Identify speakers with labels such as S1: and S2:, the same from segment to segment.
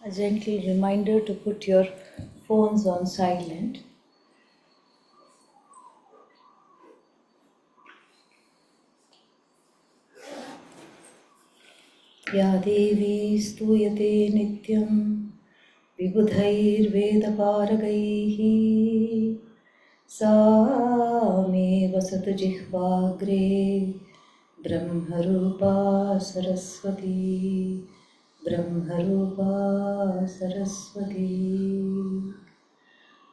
S1: A gentle reminder to put your phones on silent. Ya Devi stuyate nityam vibudhair vedaparagaihi sa me vasatu jihvagre brahmarupa saraswati brahmarupa saraswati.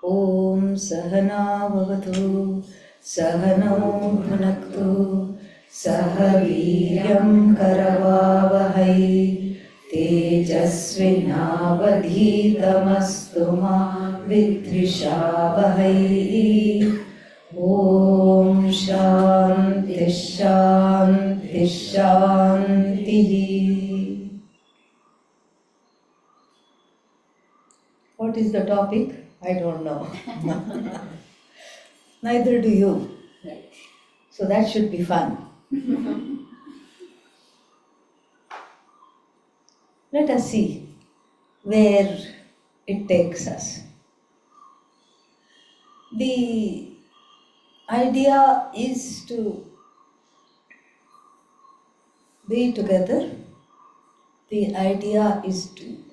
S1: Om Sahana Bhavatu Sahanau Bhunaktu Sahaviryam Karavavahai Tejasvinavadhitamastu ma vidrishavahai. Om Shanti Shanti Shanti. What is the topic? I don't know. Neither do you. So that should be fun. Let us see where it takes us. The idea is to be together. The idea is to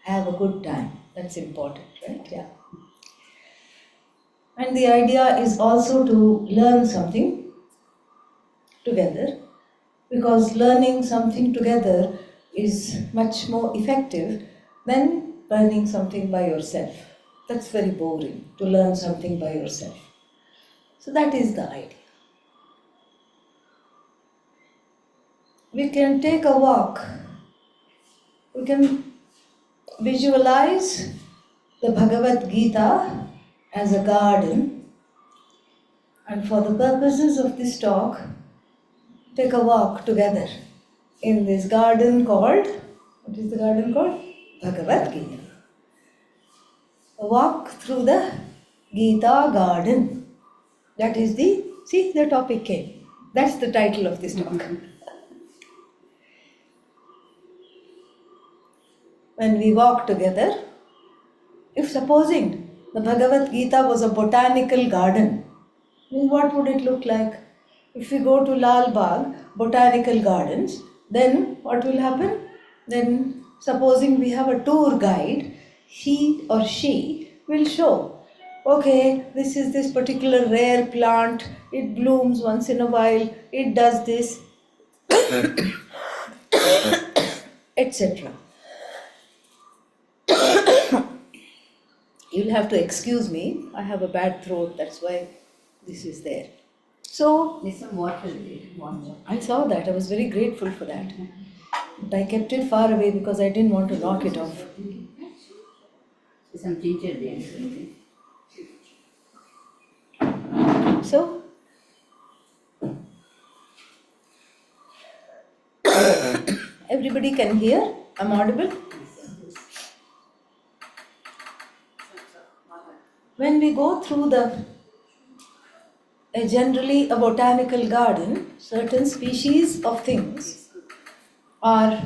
S1: have a good time. That's important, right? Yeah. And the idea is also to learn something together, because learning something together is much more effective than learning something by yourself. That's very boring, to learn something by yourself. So that is the idea. We can take a walk. We can visualize the Bhagavad-Gītā as a garden, and for the purposes of this talk, take a walk together in this garden called, what is the garden called? Bhagavad-Gītā. A walk through the Gītā Garden. That is the topic came. That's the title of this talk. When we walk together, if supposing the Bhagavad-Gītā was a botanical garden, then what would it look like? If we go to Lal Bagh, botanical gardens, then what will happen? Then supposing we have a tour guide, he or she will show, okay, this is this particular rare plant, it blooms once in a while, it does this, etc. You'll have to excuse me, I have a bad throat, that's why this is there. So,
S2: There's some water.
S1: I saw that, I was very grateful for that. But I kept it far away because I didn't want to knock it off.
S2: There's some ginger there.
S1: So, everybody can hear? I'm audible? When we go through generally a botanical garden, certain species of things are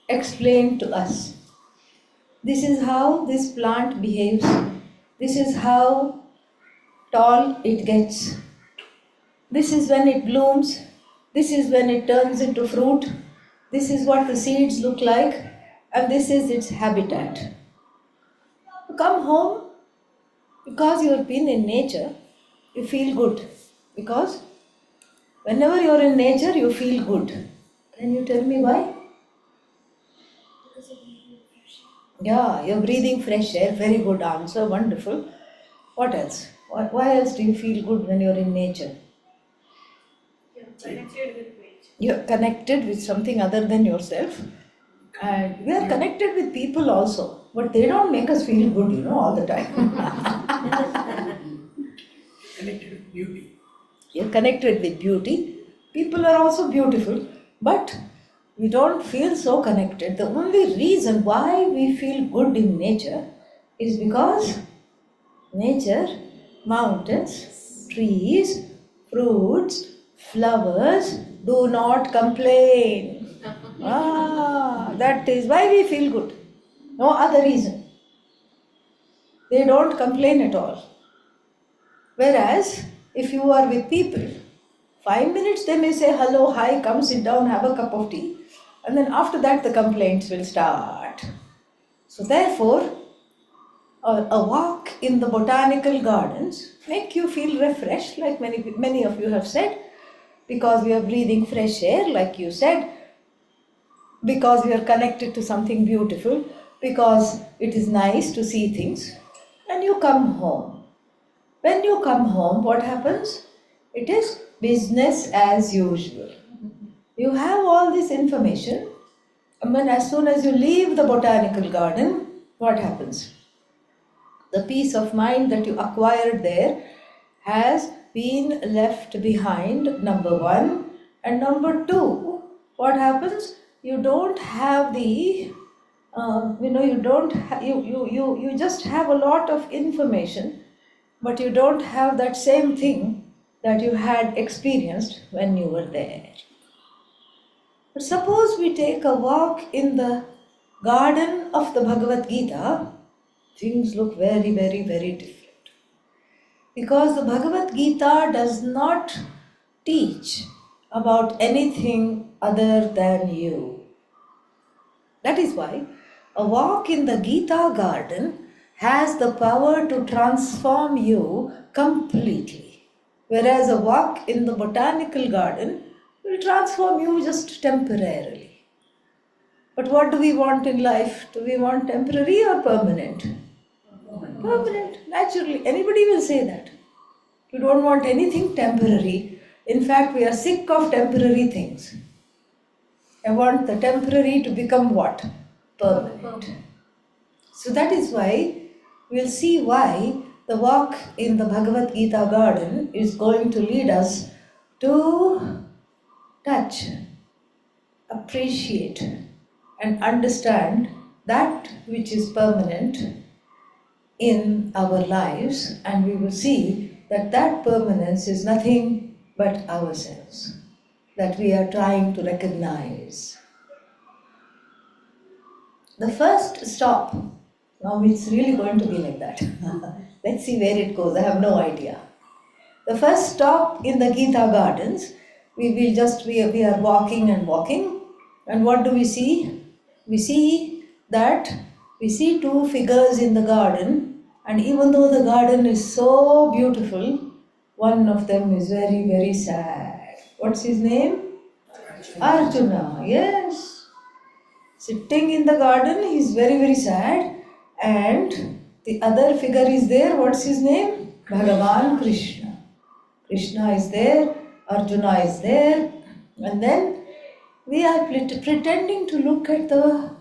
S1: explained to us. This is how this plant behaves. This is how tall it gets. This is when it blooms. This is when it turns into fruit. This is what the seeds look like. And this is its habitat. You come home, because you have been in nature, you feel good. Because whenever you are in nature, you feel good. Can you tell me why? Yeah, you're breathing fresh air. Very good answer. Wonderful. What else? Why else do you feel good when you're in nature?
S3: You're connected with nature.
S1: You're connected with something other than yourself. And we are connected with people also. But they don't make us feel good, all the time.
S4: Connected with beauty.
S1: You're connected with beauty. People are also beautiful. But we don't feel so connected. The only reason why we feel good in nature is because nature, mountains, trees, fruits, flowers do not complain. That is why we feel good. No other reason. They don't complain at all. Whereas, if you are with people, 5 minutes they may say hello, hi, come sit down, have a cup of tea, and then after that the complaints will start. So therefore, a walk in the botanical gardens make you feel refreshed, like many of you have said, because we are breathing fresh air, like you said, because we are connected to something beautiful, because it is nice to see things, and you come home. When you come home, what happens? It is business as usual. You have all this information, and then as soon as you leave the botanical garden, what happens? The peace of mind that you acquired there has been left behind, number one. And number two, what happens? You don't have the, you just have a lot of information, but you don't have that same thing that you had experienced when you were there. But suppose we take a walk in the garden of the Bhagavad-Gītā, things look very, very, very different. Because the Bhagavad-Gītā does not teach about anything other than you. That is why a walk in the Gītā Garden has the power to transform you completely. Whereas a walk in the Botanical Garden will transform you just temporarily. But what do we want in life? Do we want temporary or permanent? Permanent, naturally. Anybody will say that. You don't want anything temporary. In fact, we are sick of temporary things. I want the temporary to become what? Permanent. So that is why we'll see why the walk in the Bhagavad-Gītā garden is going to lead us to touch, appreciate, and understand that which is permanent in our lives, and we will see that that permanence is nothing but ourselves, that we are trying to recognize. The first stop, now it's really going to be like that. Let's see where it goes, I have no idea. The first stop in the Gītā gardens, we are walking, and what do we see? We see two figures in the garden, and even though the garden is so beautiful, one of them is very, very sad. What's his name? Arjuna, yes. Sitting in the garden, he's very, very sad, and the other figure is there. What's his name? Bhagavan Krishna. Krishna is there, Arjuna is there, and then we are pretending to look at the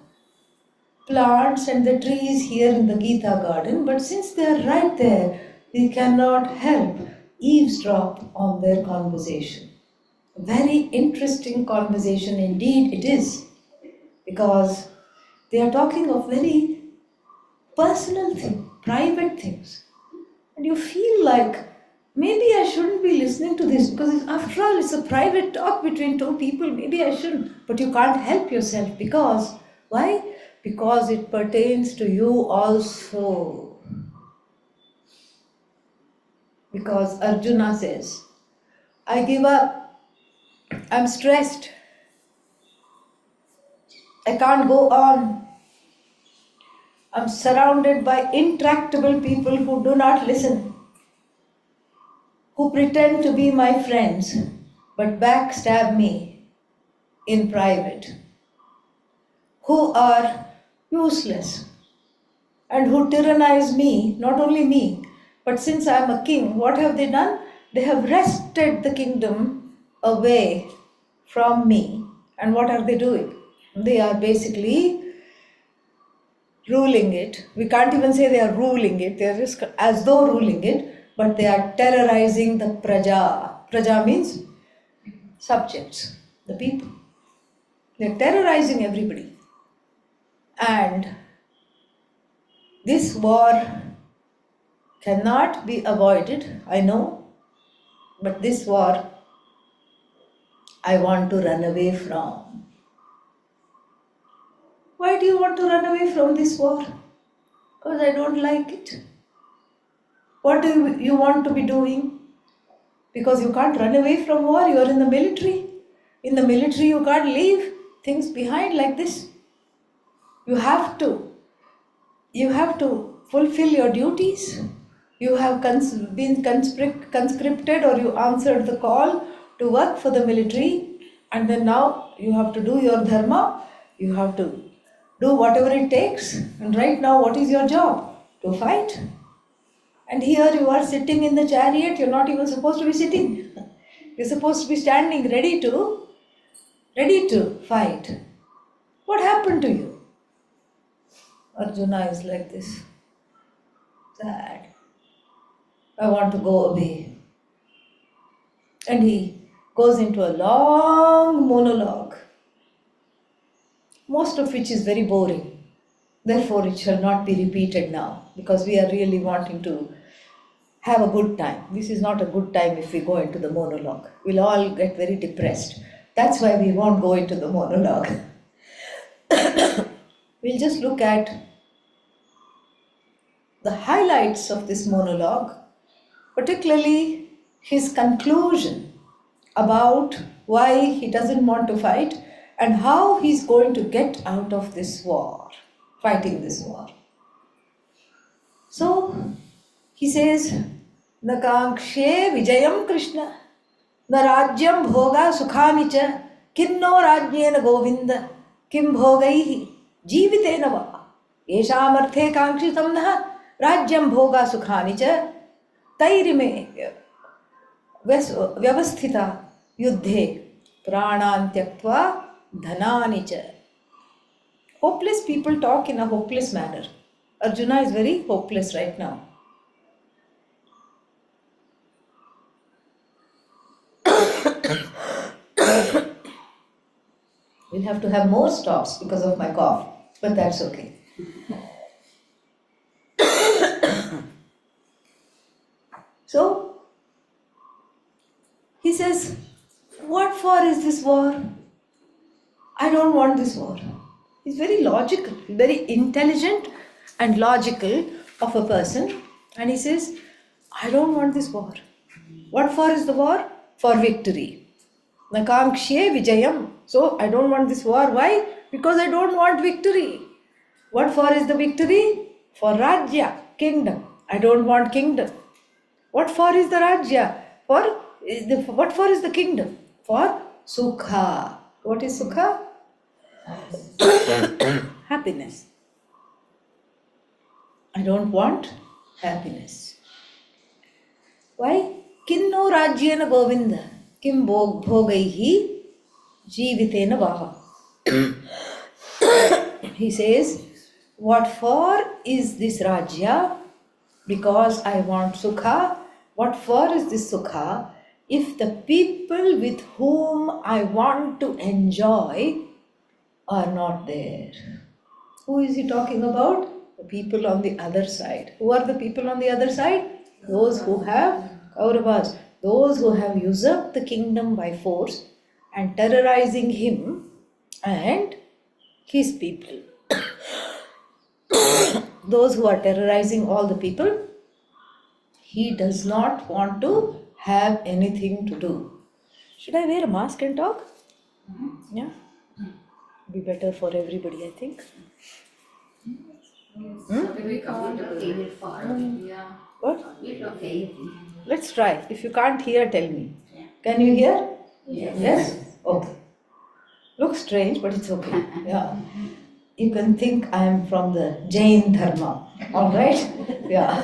S1: plants and the trees here in the Gītā garden, but since they are right there, we cannot help eavesdrop on their conversation. A very interesting conversation indeed it is, because they are talking of very personal things, private things, and you feel like maybe I shouldn't be listening to this, because after all it's a private talk between two people, maybe I shouldn't, but you can't help yourself. Because, why? Because it pertains to you also. Because Arjuna says, I give up, I'm stressed, I can't go on, I'm surrounded by intractable people who do not listen, who pretend to be my friends but backstab me in private, who are useless and who tyrannize me, not only me, but since I am a king, what have they done? They have wrested the kingdom away from me. And what are they doing? They are basically ruling it. We can't even say they are ruling it, they are just as though ruling it, but they are terrorizing the praja. Praja means subjects, the people. They are terrorizing everybody. And this war cannot be avoided, I know, but this war I want to run away from. Why do you want to run away from this war? Because I don't like it. What do you want to be doing? Because you can't run away from war, you are in the military. In the military, you can't leave things behind like this. You have to fulfill your duties. You have been conscripted, or you answered the call to work for the military, and then now you have to do your dharma. You have to do whatever it takes. And right now, what is your job? To fight. And here you are sitting in the chariot. You're not even supposed to be sitting. You're supposed to be standing ready to fight. What happened to you? Arjuna is like this. Sad. I want to go away. And he goes into a long monologue, most of which is very boring. Therefore, it shall not be repeated now, because we are really wanting to have a good time. This is not a good time if we go into the monologue. We'll all get very depressed. That's why we won't go into the monologue. We'll just look at the highlights of this monologue, particularly his conclusion about why he doesn't want to fight and how he's going to get out of this war, fighting this war. So he says, "Na kankshe vijayam Krishna, na rajyam bhoga sukhani cha, kinno rajyena govinda, kim bhogaihi जीवितेन वा येषामर्थे कांक्षितं नः राज्यं भोगा सुखानि च तैरिमे व्यवस्थिता युद्धे प्राणान् त्यक्त्वा धनानि च." Hopeless people talk in a hopeless manner. Arjuna is very hopeless right now. We'll have to have more stops because of my cough, but that's okay. So, he says, what for is this war? I don't want this war. He's very logical, very intelligent and logical of a person. And he says, I don't want this war. What for is the war? For victory. Nakankshe vijayam. So I don't want this war. Why? Because I don't want victory. What for is the victory? For Rajya, kingdom. I don't want kingdom. What for is the Rajya? What for is the kingdom? For Sukha. What is Sukha? Happiness. I don't want happiness. Why? Kinno Rajyena Govinda. Kim bhogaihi jivitena vaha. He says, what for is this Rajya? Because I want Sukha. What for is this Sukha? If the people with whom I want to enjoy are not there. Who is he talking about? The people on the other side. Who are the people on the other side? Those who have Kauravas. Those who have usurped the kingdom by force and terrorizing him and his people. Those who are terrorizing all the people, he does not want to have anything to do. Should I wear a mask and talk? Yeah? Be better for everybody, I think. What?
S2: Okay.
S1: Let's try. If you can't hear, tell me. Can you hear? Yes? Okay. Looks strange, but it's okay. Yeah. You can think I am from the Jain Dharma. Alright? Yeah.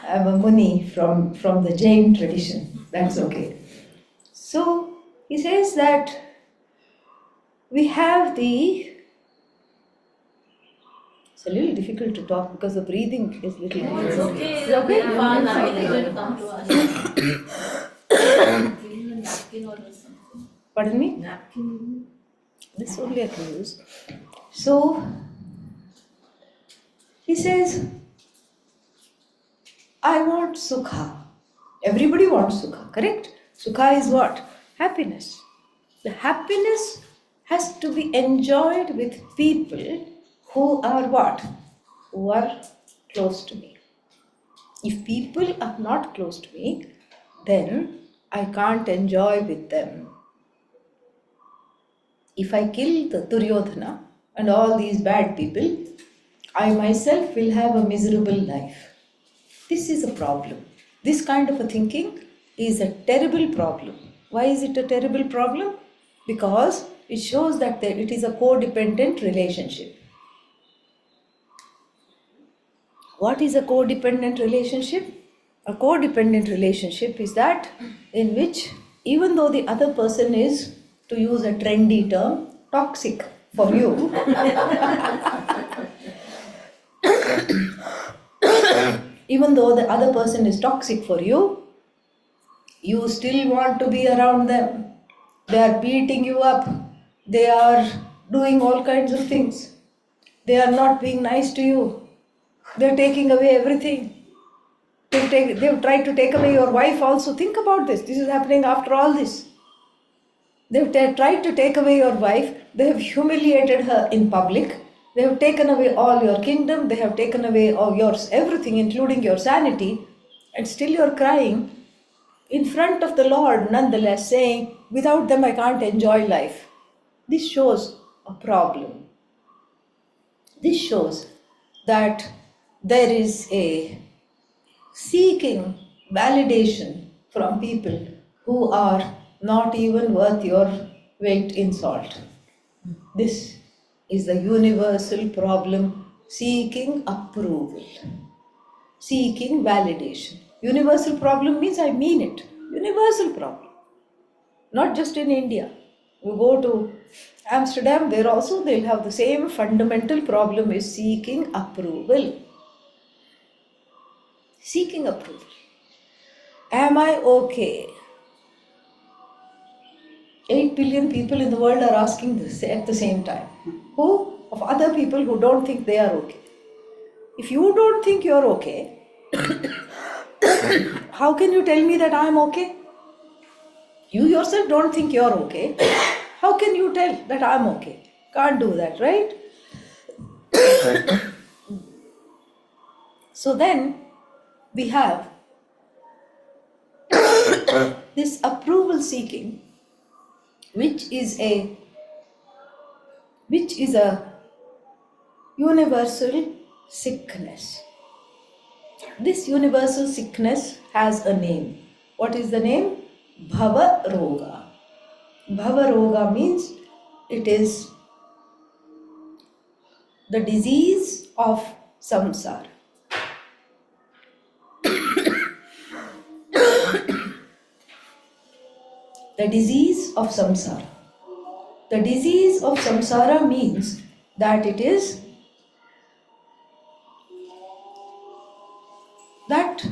S1: I'm a Muni from the Jain tradition. That's okay. So, he says that we have the... It's a little difficult to talk because the breathing is little difficult.
S3: It's okay.
S1: It's okay?
S3: Come to us. Napkin or something.
S1: Pardon me?
S3: Napkin.
S1: This only I can use. So, he says, I want Sukha. Everybody wants Sukha, correct? Sukha is what? Happiness. The happiness has to be enjoyed with people who are what? Who are close to me. If people are not close to me, then I can't enjoy with them. If I kill the Duryodhana and all these bad people, I myself will have a miserable life. This is a problem. This kind of a thinking is a terrible problem. Why is it a terrible problem? Because it shows that it is a codependent relationship. What is a codependent relationship? A codependent relationship is that in which, even though the other person is, to use a trendy term, toxic for you, even though the other person is toxic for you, you still want to be around them. They are beating you up. They are doing all kinds of things. They are not being nice to you. They are taking away everything. They've tried to take away your wife also. Think about this. This is happening after all this. They've tried to take away your wife. They have humiliated her in public. They have taken away all your kingdom. They have taken away all yours, everything, including your sanity. And still you're crying in front of the Lord, nonetheless, saying, without them I can't enjoy life. This shows a problem. This shows that there is a seeking validation from people who are not even worth your weight in salt. This is the universal problem, seeking approval, seeking validation. Universal problem means I mean it. Universal problem. Not just in India. You go to Amsterdam, there also they'll have the same fundamental problem is seeking approval. Seeking approval. Am I okay? 8 billion people in the world are asking this at the same time. Who? Of other people who don't think they are okay. If you don't think you're okay, how can you tell me that I'm okay? You yourself don't think you're okay. How can you tell that I'm okay? Can't do that, right? So then we have this approval seeking, which is a universal sickness. This universal sickness has a name. What is the name? Bhava Roga. Bhava Roga means it is the disease of samsara. The disease of samsara. The disease of samsara means that it is that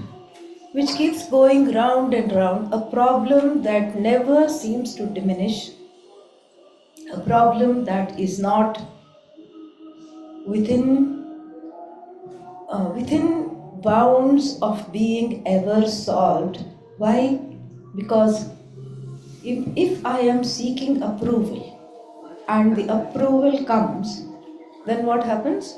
S1: which keeps going round and round, a problem that never seems to diminish, a problem that is not within bounds of being ever solved. Why? Because if I am seeking approval and the approval comes, then what happens?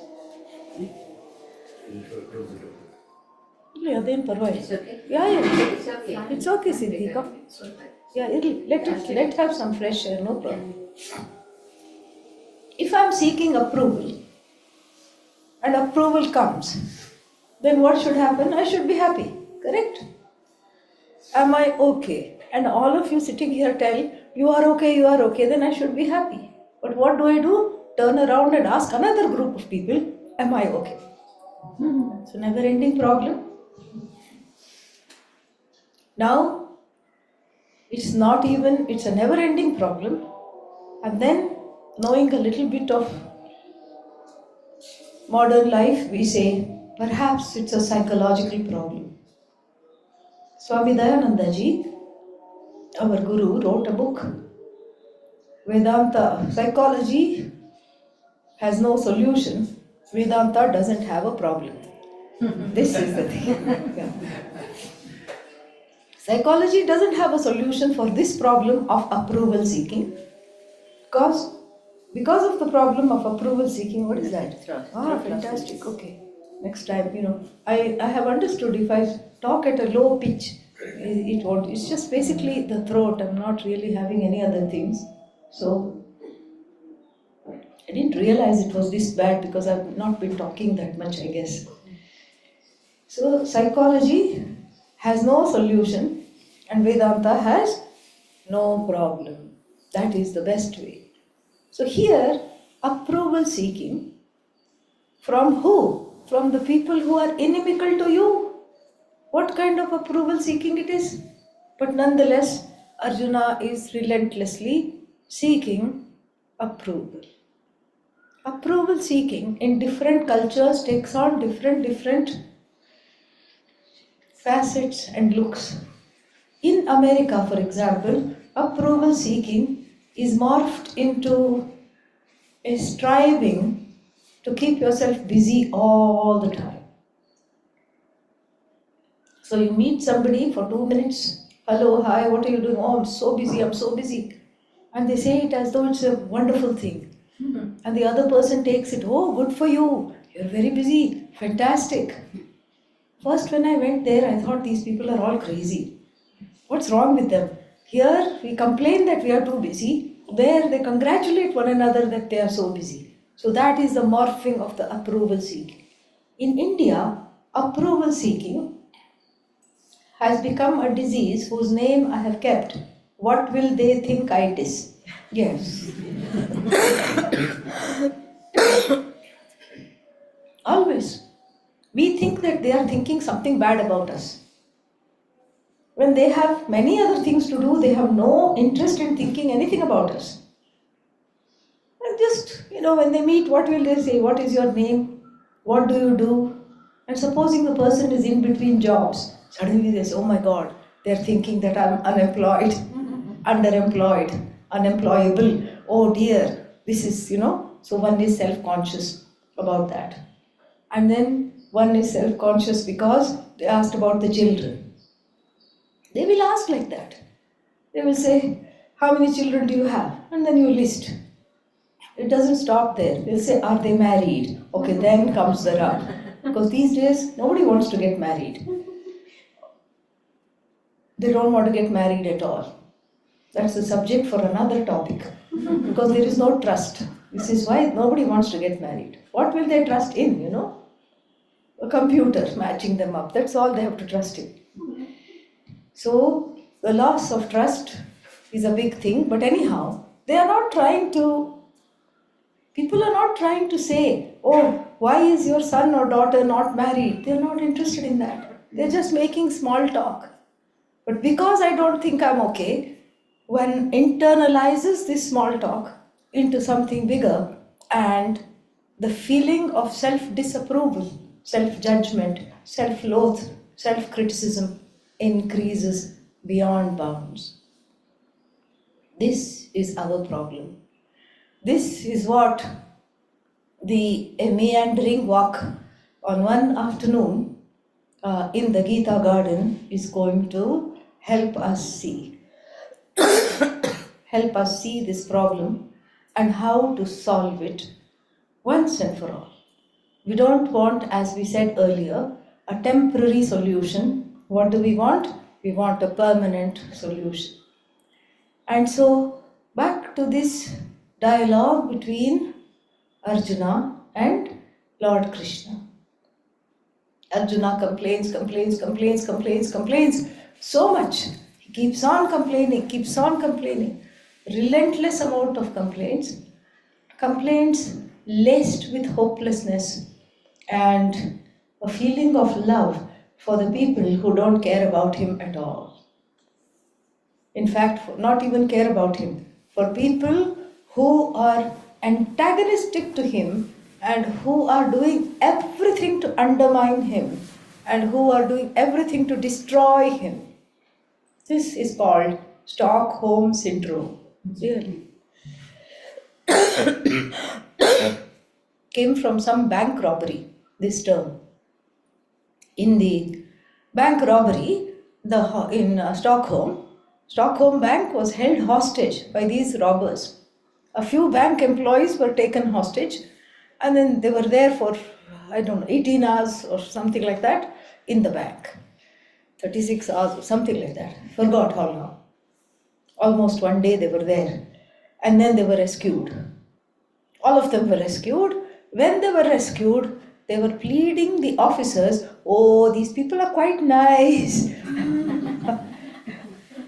S1: Yeah, then
S2: It's okay.
S1: Yeah.
S2: It's okay.
S1: It's okay, Siddhi. Come. Yeah, let have some fresh air, no problem. If I am seeking approval and approval comes, then what should happen? I should be happy, correct? Am I okay? And all of you sitting here tell, you are okay, then I should be happy. But what do? Turn around and ask another group of people, am I okay? It's a never-ending problem. Now, it's a never-ending problem. And then, knowing a little bit of modern life, we say, perhaps it's a psychological problem. Svatmavidyananda ji, our guru, wrote a book, Vedanta. Psychology has no solution. Vedanta doesn't have a problem. This is the thing. Yeah. Psychology doesn't have a solution for this problem of approval seeking, because because of the problem of approval seeking. What is that?
S2: Trust.
S1: Fantastic. Okay. Next time, I have understood if I talk at a low pitch, it won't. It's just basically the throat. I'm not really having any other things. So I didn't realize it was this bad because I've not been talking that much, I guess. So psychology has no solution and Vedanta has no problem. That is the best way. So here, approval seeking from who? From the people who are inimical to you. What kind of approval seeking it is? But nonetheless, Arjuna is relentlessly seeking approval. Approval seeking in different cultures takes on different facets and looks. In America, for example, approval seeking is morphed into a striving to keep yourself busy all the time. So you meet somebody for 2 minutes, hello, hi, what are you doing? Oh, I'm so busy. And they say it as though it's a wonderful thing. And the other person takes it, oh, good for you, you're very busy, fantastic. First, when I went there, I thought these people are all crazy. What's wrong with them? Here, we complain that we are too busy. There, they congratulate one another that they are so busy. So that is the morphing of the approval seeking. In India, approval seeking has become a disease whose name I have kept. What will they think I dis? Yes. Always. We think that they are thinking something bad about us. When they have many other things to do, they have no interest in thinking anything about us. And just, when they meet, what will they say? What is your name? What do you do? And supposing the person is in between jobs, suddenly they say, oh my God, they're thinking that I'm unemployed, underemployed, unemployable. Oh dear, this is, so one is self-conscious about that. And then one is self-conscious because they asked about the children. They will ask like that. They will say, how many children do you have? And then you list. It doesn't stop there. They'll say, are they married? Okay, then comes the rub. Because these days, nobody wants to get married. They don't want to get married at all. That's a subject for another topic. Because there is no trust. This is why nobody wants to get married. What will they trust in, A computer matching them up. That's all they have to trust in. So, the loss of trust is a big thing. But anyhow, people are not trying to say, oh, why is your son or daughter not married? They're not interested in that. They're just making small talk. But because I don't think I'm okay, one internalizes this small talk into something bigger, and the feeling of self-disapproval, self-judgment, self-loath, self-criticism increases beyond bounds. This is our problem. This is what a meandering walk on one afternoon in the Gītā Garden is going to help us see. Help us see this problem and how to solve it once and for all. We don't want, as we said earlier, a temporary solution. What do we want? We want a permanent solution. And so, back to this dialogue between Arjuna and Lord Krishna. Arjuna complains so much. He keeps on complaining. Relentless amount of complaints laced with hopelessness and a feeling of love for the people who don't care about him at all. In fact, not even care about him. For people who are antagonistic to him and who are doing everything to undermine him and who are doing everything to destroy him. This is called Stockholm Syndrome. Really. Came from some bank robbery, this term. In the bank robbery in Stockholm Bank was held hostage by these robbers. a few bank employees were taken hostage, and then they were there for, I don't know, 18 hours or something like that in the bank. 36 hours or something like that. Forgot how long. Almost one day they were there. And then they were rescued. All of them were rescued. When they were rescued, they were pleading the officers, oh, these people are quite nice.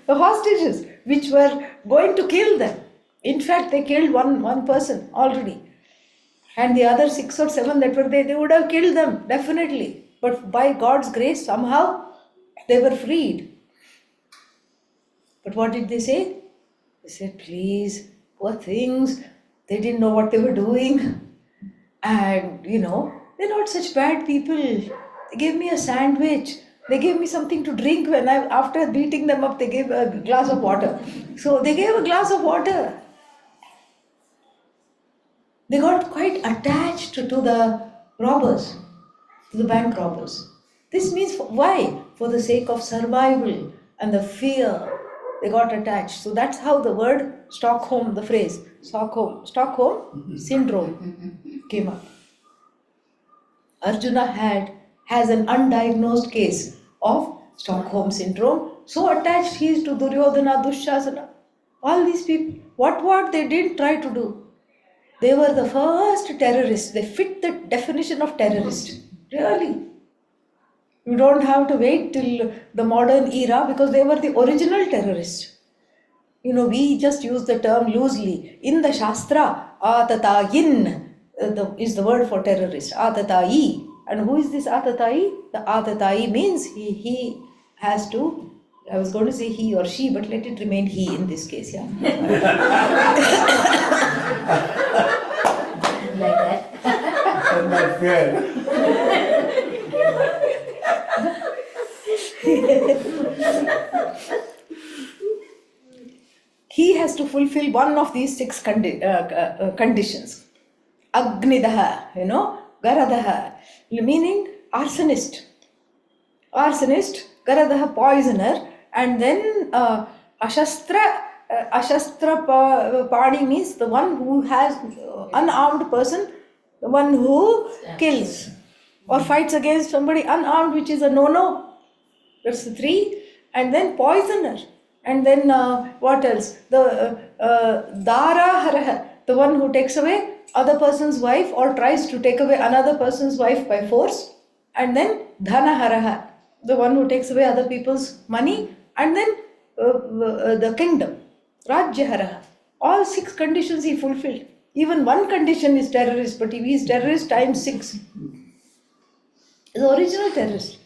S1: The hostages, which were going to kill them. In fact, they killed one person already. And the other 6 or 7 that were there, they would have killed them, definitely. But by God's grace, somehow, they were freed. But what did they say? They said, please, poor things, they didn't know what they were doing. And, they're not such bad people. They gave me a sandwich. They gave me something to drink after beating them up, they gave a glass of water. So they gave a glass of water. They got quite attached to the robbers, to the bank robbers. This means, why? For the sake of survival and the fear, they got attached. So that's how the word Stockholm, the phrase Stockholm syndrome came up. Arjuna has an undiagnosed case of Stockholm syndrome. So attached he is to Duryodhana, Dushasana. All these people, what they didn't try to do. They were the first terrorists. They fit the definition of terrorist. Really. You don't have to wait till the modern era because they were the original terrorists. We just use the term loosely. In the Shastra, Atatayin is the word for terrorist. Atatayi. And who is this Atatayi? The Atatayi means he has to, I was going to say he or she, but let it remain he in this case, yeah.
S2: Like that.
S4: That's not fair.
S1: He has to fulfill one of these 6 conditions. Agnidaha, Garadaha, meaning arsonist. Arsonist, Garadaha, poisoner, and then Ashastra Pani means the one who has unarmed person, the one who kills or fights against somebody unarmed, which is a no-no. That's the 3. And then poisoner. And then what else? The Dara Haraha, the one who takes away other person's wife or tries to take away another person's wife by force. And then Dhana Haraha, the one who takes away other people's money. And then the kingdom, Rajya Haraha. All 6 conditions he fulfilled. Even one condition is terrorist, but if he is terrorist times 6. He's the original terrorist.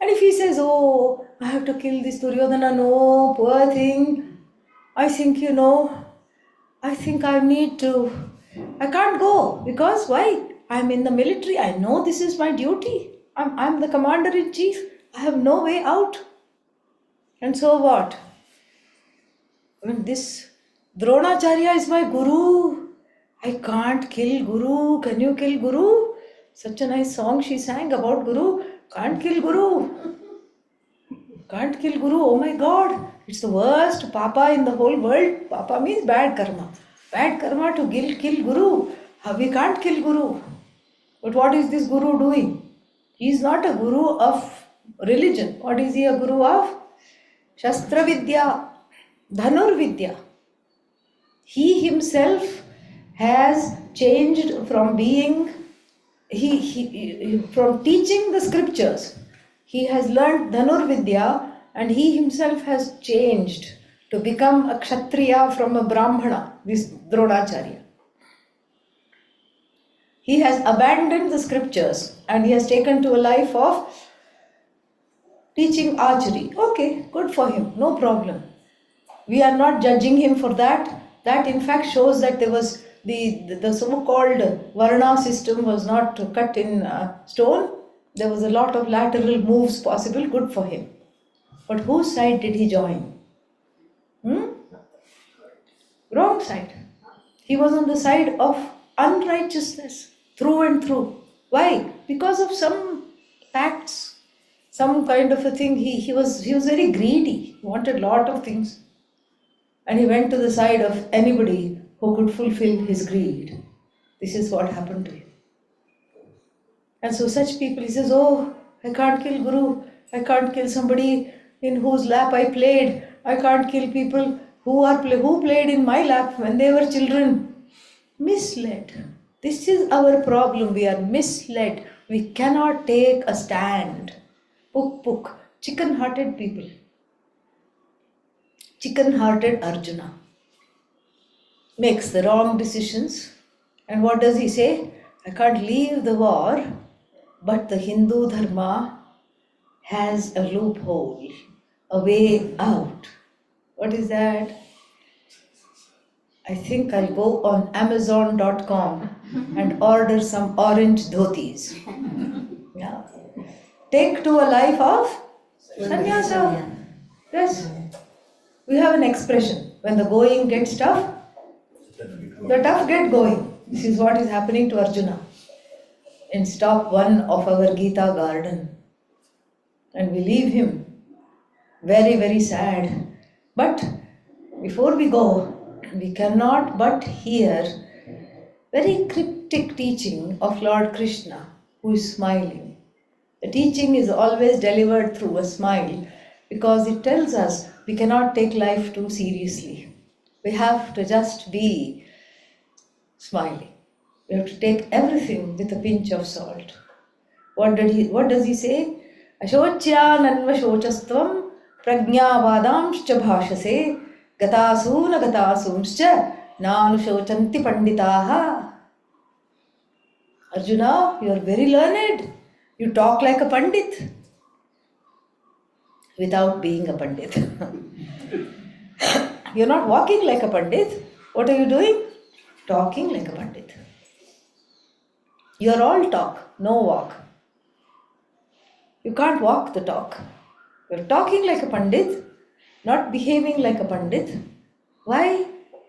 S1: And if he says, oh, I have to kill this Duryodhana, no, poor thing. I think, I can't go. Because why? I'm in the military. I know this is my duty. I'm the commander-in-chief. I have no way out. And so what? This Dronacharya is my guru. I can't kill Guru. Can you kill Guru? Such a nice song she sang about Guru. Can't kill Guru. Can't kill Guru. Oh my God. It's the worst Papa in the whole world. Papa means bad karma. Bad karma to kill Guru. We can't kill Guru. But what is this Guru doing? He is not a Guru of religion. What is he a Guru of? Shastra Vidya. Dhanur Vidya. He himself has changed from being from teaching the scriptures. He has learnt Dhanur Vidya and he himself has changed to become a Kshatriya from a Brahmana, this Dronacharya. He has abandoned the scriptures and he has taken to a life of teaching archery. Okay, good for him, no problem. We are not judging him for that. That in fact shows that there was the so-called Varna system was not cut in stone. There was a lot of lateral moves possible, good for him. But whose side did he join? Wrong side. He was on the side of unrighteousness, through and through. Why? Because of some facts, some kind of a thing. He was very greedy. He wanted a lot of things. And he went to the side of anybody who could fulfill his greed. This is what happened to him. And so such people, he says, oh, I can't kill Guru, I can't kill somebody in whose lap I played, I can't kill people who played in my lap when they were children. Misled. This is our problem, we are misled. We cannot take a stand. Puk, chicken-hearted people. Chicken-hearted Arjuna makes the wrong decisions. And what does he say? I can't leave the war, but the Hindu Dharma has a loophole, a way out. What is that? I think I'll go on Amazon.com and order some orange dhotis. Yeah. Take to a life of sannyasa. Yes. We have an expression. When the going gets tough, the tough get going. This is what is happening to Arjuna in stop 1 of our Gītā Garden. And we leave him very, very sad. But before we go, we cannot but hear very cryptic teaching of Lord Krishna, who is smiling. The teaching is always delivered through a smile because it tells us we cannot take life too seriously. We have to just be smiling. We have to take everything with a pinch of salt. What does he say? Ashochyananvashochastvam prajnavadamscha bhashase gatasuna gatasumscha nanushocanti panditaha. Arjuna, you are very learned. You talk like a pandit without being a pandit. You are not walking like a pandit. What are you doing? Talking like a pandit. You are all talk, no walk. You can't walk the talk. You are talking like a pandit, not behaving like a pandit. Why?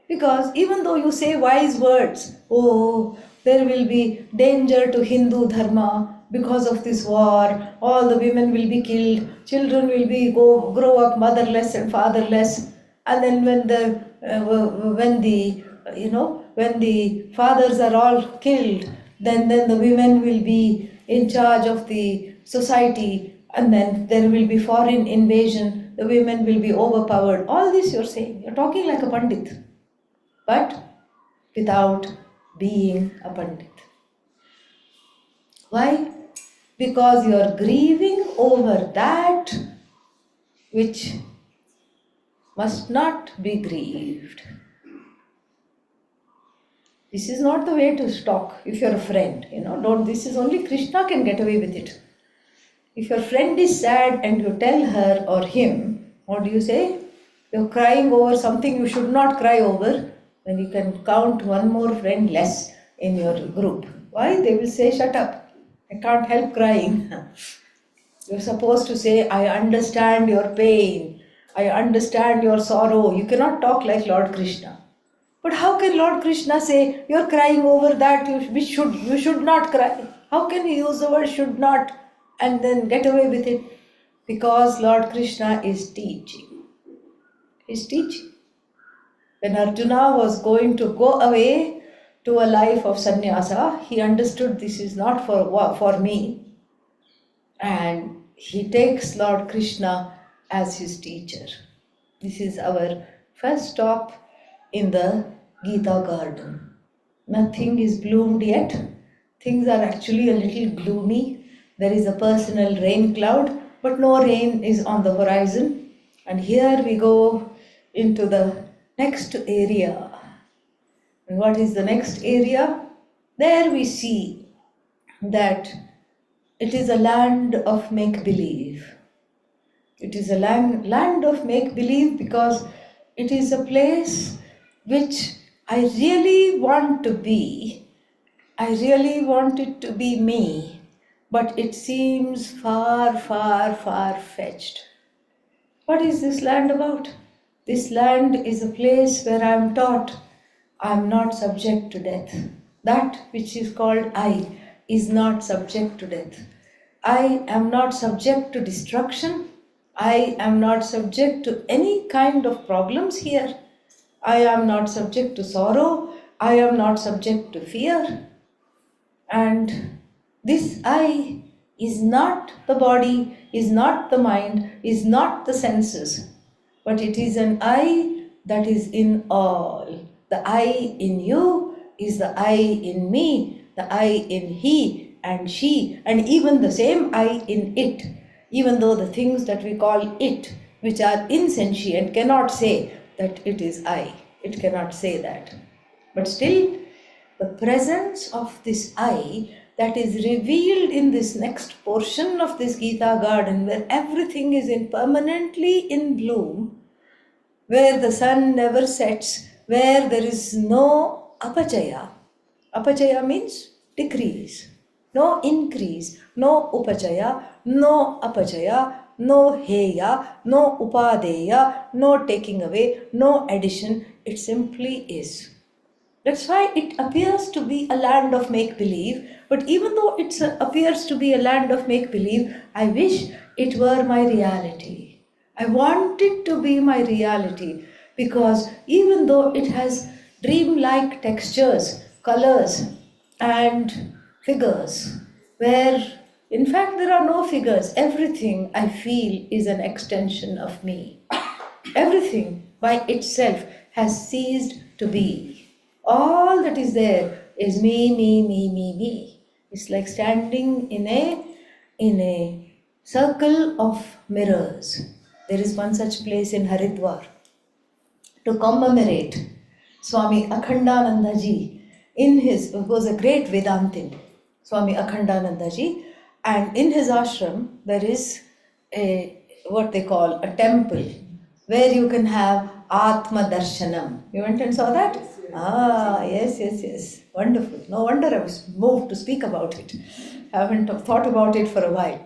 S1: Because even though you say wise words, oh, there will be danger to Hindu Dharma because of this war, all the women will be killed, children will be grow up motherless and fatherless, and then when the fathers are all killed, then the women will be in charge of the society, and then there will be foreign invasion, the women will be overpowered. All this you're saying, you're talking like a pandit, but without being a pandit. Why? Because you are grieving over that which must not be grieved. This is not the way to talk. If you're a friend, this is only Krishna can get away with it. If your friend is sad and you tell her or him, what do you say? You're crying over something you should not cry over, then you can count one more friend less in your group. Why? They will say, shut up. I can't help crying. You're supposed to say, I understand your pain. I understand your sorrow. You cannot talk like Lord Krishna. But how can Lord Krishna say, you're crying over that, you should not cry? How can he use the word should not and then get away with it? Because Lord Krishna is teaching. He's teaching. When Arjuna was going to go away to a life of sannyasa, he understood this is not for me. And he takes Lord Krishna as his teacher. This is our first stop in the Gītā Garden. Nothing is bloomed yet. Things are actually a little gloomy. There is a personal rain cloud, but no rain is on the horizon. And here we go into the next area. And what is the next area? There we see that it is a land of make-believe. It is a land of make-believe because it is a place which I really want to be. I really want it to be me, but it seems far, far, far-fetched. What is this land about? This land is a place where I am taught I am not subject to death. That which is called I is not subject to death. I am not subject to destruction. I am not subject to any kind of problems here. I am not subject to sorrow, I am not subject to fear. And this I is not the body, is not the mind, is not the senses, but it is an I that is in all. The I in you is the I in me, the I in he and she, and even the same I in it, even though the things that we call it, which are insentient, cannot say that it is I. It cannot say that. But still, the presence of this I that is revealed in this next portion of this Gītā Garden, where everything is permanently in bloom, where the sun never sets, where there is no apachaya. Apachaya means decrease, no increase, no upachaya, no apachaya, no heya, no upadeya, no taking away, no addition. It simply is. That's why it appears to be a land of make-believe. But even though it appears to be a land of make-believe, I wish it were my reality. I want it to be my reality, because even though it has dream-like textures, colors and figures, where in fact there are no figures, everything I feel is an extension of me. Everything by itself has ceased to be. All that is there is me, me, me, me, me. It's like standing in a circle of mirrors. There is one such place in Haridwar to commemorate Swami Akhandananda ji. Who was a great Vedantin, Swami Akhandananda ji, and in his ashram there is what they call a temple where you can have Atma Darshanam. You went and saw that? Yes. Wonderful. No wonder I was moved to speak about it. I haven't thought about it for a while.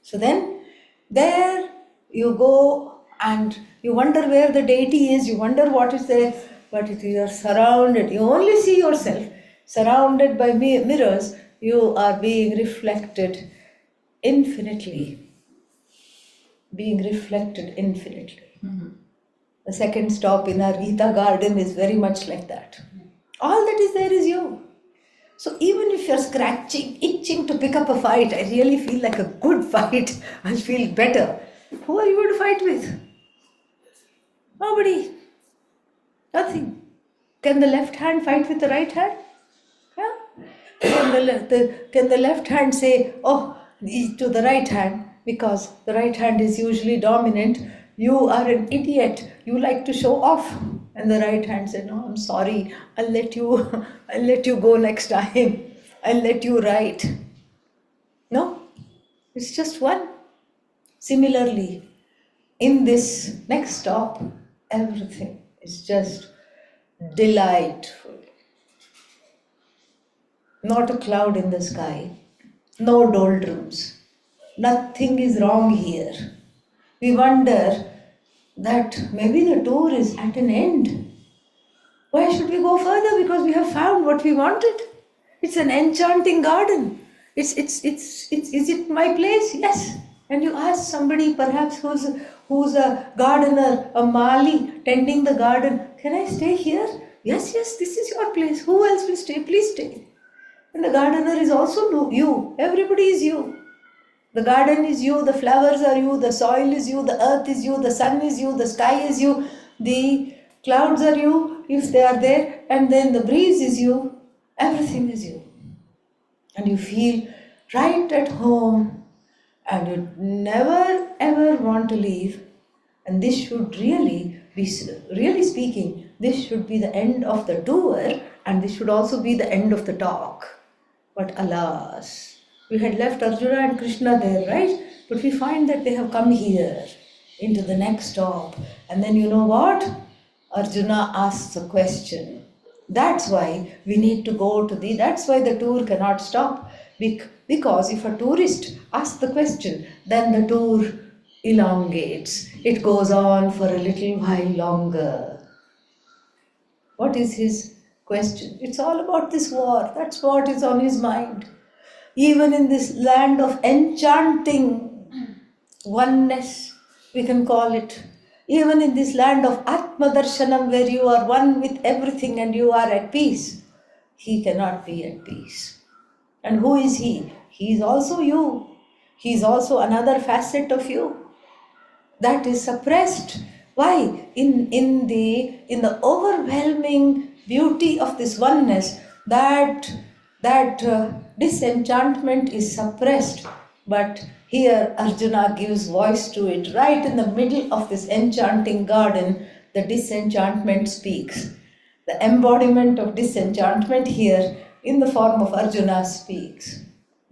S1: So then, there you go and you wonder where the deity is, you wonder what is there, but you are surrounded. You only see yourself surrounded by mirrors. You are being reflected infinitely. Being reflected infinitely.
S2: Mm-hmm.
S1: The second stop in our Gītā Garden is very much like that. All that is there is you. So even if you're scratching, itching to pick up a fight, I really feel like a good fight, I'll feel better. Who are you going to fight with? Nobody. Nothing. Can the left hand fight with the right hand? Yeah? Can the left hand say, oh, to the right hand, because the right hand is usually dominant, you are an idiot, you like to show off. And the right hand said, no, I'm sorry, I'll let you go next time. I'll let you write. No, it's just one. Similarly, in this next stop, everything is just delightful. Not a cloud in the sky, no doldrums. Nothing is wrong here. We wonder that maybe the tour is at an end. Why should we go further? Because we have found what we wanted. It's an enchanting garden. Is it my place? Yes. And you ask somebody perhaps who's a gardener, a mali, tending the garden, can I stay here? Yes, this is your place. Who else will stay? Please stay. And the gardener is also you. Everybody is you. The garden is you, the flowers are you, the soil is you, the earth is you, the sun is you, the sky is you, the clouds are you, if they are there, and then the breeze is you. Everything is you. And you feel right at home, and you never ever want to leave. And this should really speaking, this should be the end of the tour, and this should also be the end of the talk. But alas, we had left Arjuna and Krishna there, right? But we find that they have come here, into the next stop. And then you know what? Arjuna asks a question. That's why we need to go to that's why the tour cannot stop. Because if a tourist asks the question, then the tour elongates. It goes on for a little while longer. What is his question? It's all about this war. That's what is on his mind. Even in this land of enchanting oneness, we can call it, Even in this land of Atma Darshanam, where you are one with everything and you are at peace, he cannot be at peace. And who is he? He is also you. He is also another facet of you that is suppressed. Why? In the overwhelming beauty of this oneness, that disenchantment is suppressed. But here Arjuna gives voice to it. Right in the middle of this enchanting garden, the disenchantment speaks. The embodiment of disenchantment here in the form of Arjuna speaks.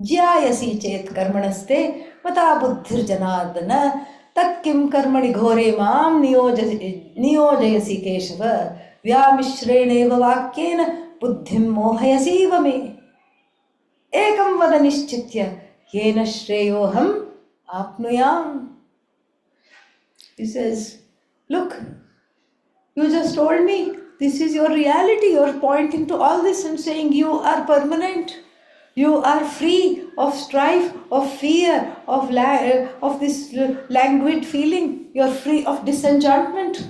S1: Jyayasi chet karmanaste mata buddhir janardana takkim karmani ghore mam niyojayasi keshava vyamishreneva vakyena buddhim mohayasi vame ekam vada nishchitya yena shreyoham apnuyam. He says, look, you just told me this is your reality. You are pointing to all this and saying you are permanent. You are free of strife, of fear, of this languid feeling. You are free of disenchantment.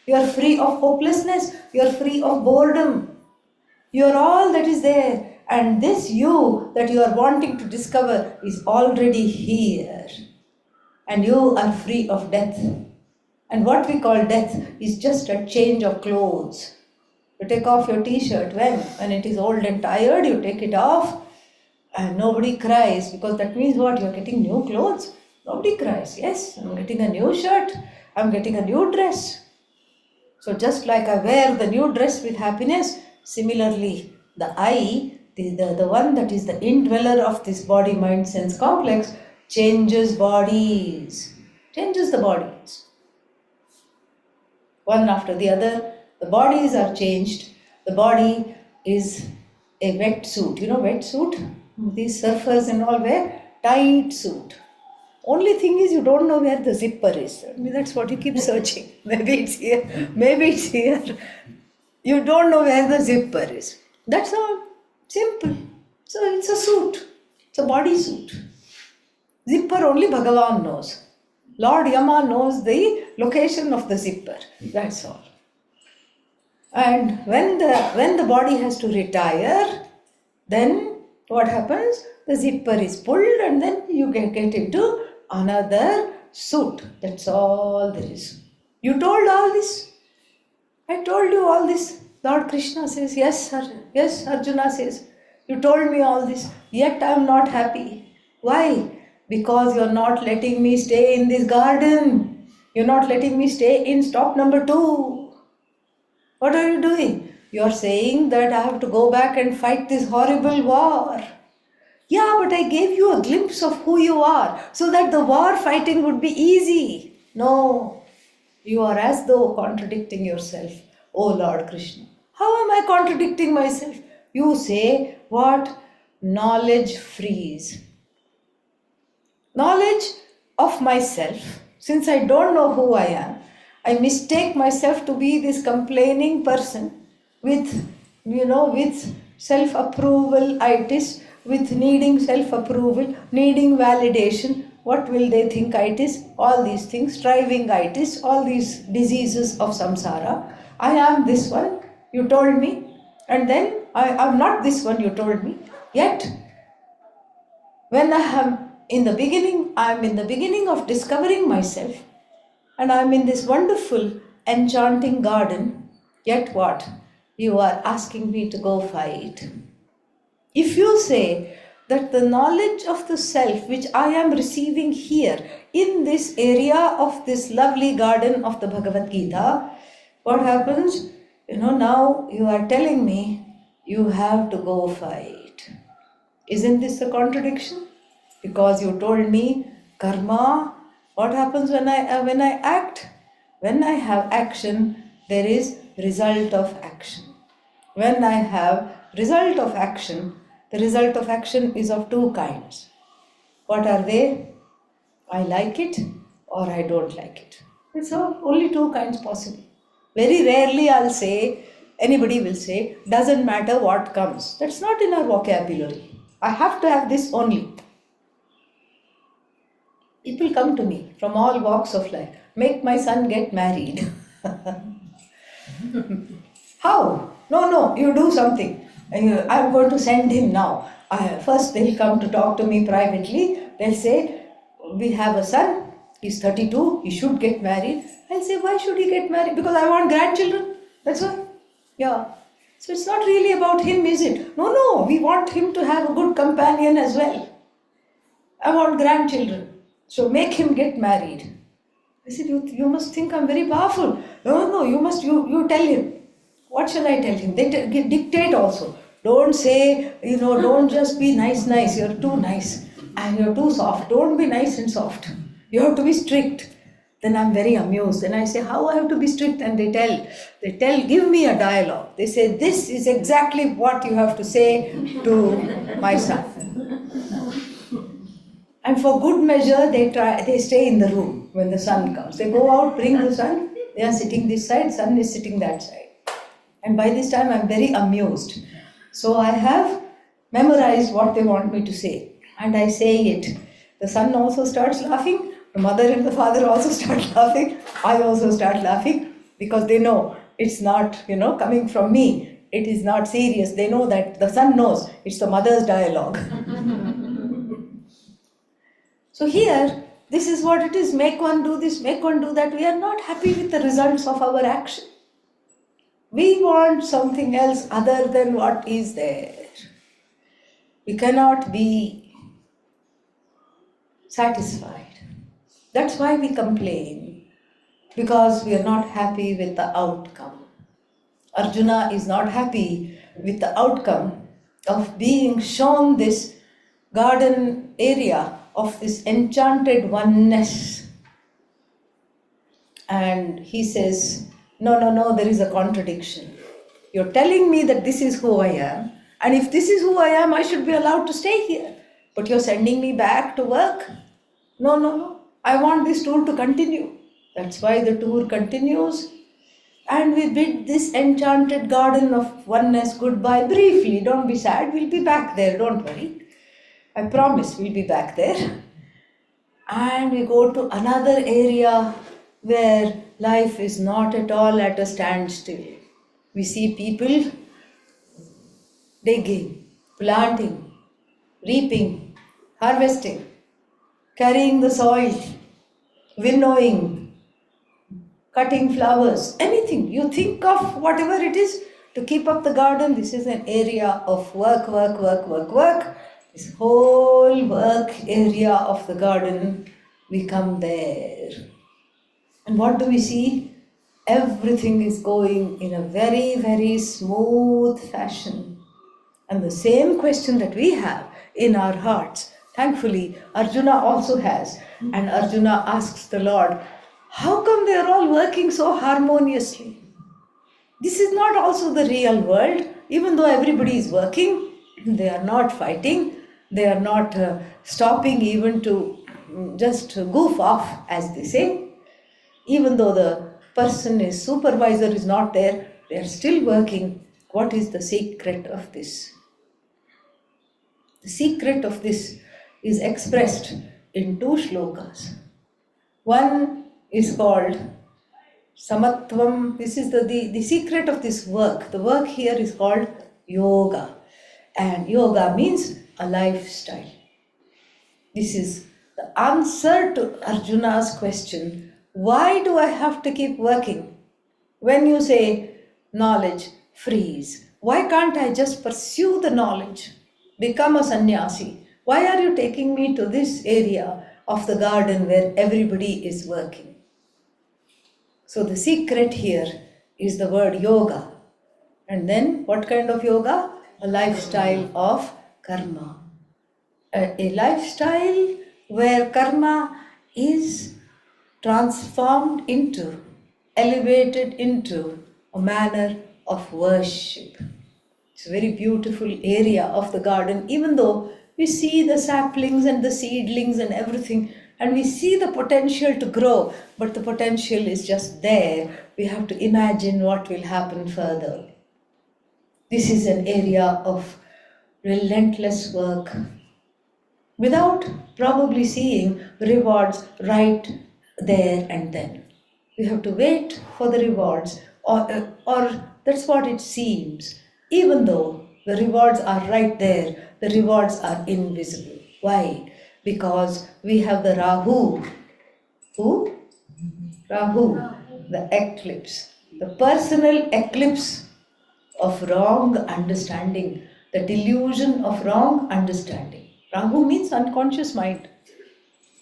S1: You are free of hopelessness. You are free of boredom. You are all that is there. And this you that you are wanting to discover is already here. And you are free of death. And what we call death is just a change of clothes. You take off your t-shirt when it is old and tired, you take it off and nobody cries, because that means what? You are getting new clothes. Nobody cries. Yes, I'm getting a new shirt. I'm getting a new dress. So just like I wear the new dress with happiness, similarly the I, the one that is the indweller of this body, mind, sense complex, changes bodies. Changes the bodies. One after the other, the bodies are changed. The body is a wetsuit. You know wetsuit? These surfers and all wear tight suit. Only thing is you don't know where the zipper is. I mean, that's what you keep searching. Maybe it's here, maybe it's here. You don't know where the zipper is. That's all. Simple. So it's a suit. It's a body suit. Zipper only Bhagavan knows. Lord Yama knows the location of the zipper. That's all. And when the body has to retire, then what happens? The zipper is pulled and then you get into another suit. That's all there is. You told all this. I told you all this. Lord Krishna says, yes, sir. Yes, Arjuna says, you told me all this. Yet I am not happy. Why? Because you are not letting me stay in this garden. You are not letting me stay in stop number 2. What are you doing? You are saying that I have to go back and fight this horrible war. Yeah, but I gave you a glimpse of who you are so that the war fighting would be easy. No, you are as though contradicting yourself. Oh Lord Krishna, how am I contradicting myself? You say what? Knowledge frees. Knowledge of myself, since I don't know who I am, I mistake myself to be this complaining person with self-approval-itis, with needing self-approval, needing validation. What will they think itis? All these things, striving-itis, all these diseases of samsara. I am this one, you told me, and then I am not this one, you told me. Yet, when I am in the beginning of discovering myself, and I am in this wonderful, enchanting garden, yet what? You are asking me to go fight. If you say that the knowledge of the self which I am receiving here in this area of this lovely garden of the Bhagavad-Gītā, what happens? Now you are telling me you have to go fight. Isn't this a contradiction? Because you told me karma. What happens when I act? When I have action, there is result of action. When I have result of action, the result of action is of 2 kinds. What are they? I like it or I don't like it. It's only 2 kinds possible. Very rarely anybody will say, doesn't matter what comes. That's not in our vocabulary. I have to have this only. People come to me from all walks of life. make my son get married. How? No, you do something. I'm going to send him now. First they'll come to talk to me privately. They'll say, we have a son, he's 32, he should get married. I'll say, why should he get married? Because I want grandchildren. That's why. Yeah. So it's not really about him, is it? No, we want him to have a good companion as well. I want grandchildren. So make him get married. I said, you must think I'm very powerful. No, you tell him. What shall I tell him? They dictate also. Don't say, don't just be nice. You're too nice and you're too soft. Don't be nice and soft. You have to be strict. Then I'm very amused. Then I say, how I have to be strict? And they tell, give me a dialogue. They say, this is exactly what you have to say to my son. And for good measure, they stay in the room when the son comes. They go out, bring the son. They are sitting this side, son is sitting that side. And by this time, I'm very amused. So I have memorized what they want me to say. And I say it. The son also starts laughing. The mother and the father also start laughing. I also start laughing because they know it's not, coming from me. It is not serious. They know that the son knows it's the mother's dialogue. So here, this is what it is. Make one do this, make one do that. We are not happy with the results of our action. We want something else other than what is there. We cannot be satisfied. That's why we complain, because we are not happy with the outcome. Arjuna is not happy with the outcome of being shown this garden area of this enchanted oneness. And he says, no, there is a contradiction. You're telling me that this is who I am, and if this is who I am, I should be allowed to stay here. But you're sending me back to work? No. I want this tour to continue. That's why the tour continues. And we bid this enchanted garden of oneness goodbye briefly. Don't be sad, we'll be back there, don't worry. I promise we'll be back there. And we go to another area where life is not at all at a standstill. We see people digging, planting, reaping, harvesting, carrying the soil, winnowing, cutting flowers, anything. You think of whatever it is to keep up the garden. This is an area of work. This whole work area of the garden, we come there. And what do we see? Everything is going in a very, very smooth fashion. And the same question that we have in our hearts, thankfully, Arjuna also has. And Arjuna asks the Lord, how come they are all working so harmoniously? This is not also the real world. Even though everybody is working, they are not fighting. They are not stopping even to just goof off, as they say. Even though the supervisor is not there, they are still working. What is the secret of this? The secret of this is expressed in 2 shlokas. One is called Samatvam. This is the secret of this work. The work here is called yoga. And yoga means a lifestyle. This is the answer to Arjuna's question. Why do I have to keep working? When you say knowledge frees, why can't I just pursue the knowledge? Become a sannyasi. Why are you taking me to this area of the garden where everybody is working? So the secret here is the word yoga. And then what kind of yoga? A lifestyle of karma. A lifestyle where karma is transformed into, elevated into a manner of worship. It's a very beautiful area of the garden, even though we see the saplings and the seedlings and everything, and we see the potential to grow, but the potential is just there. We have to imagine what will happen further. This is an area of relentless work, without probably seeing rewards right there and then. We have to wait for the rewards, or that's what it seems. Even though the rewards are right there, the rewards are invisible. Why? Because we have the Rahu. Who? Rahu, the eclipse, the personal eclipse of wrong understanding, the delusion of wrong understanding. Rahu means unconscious mind.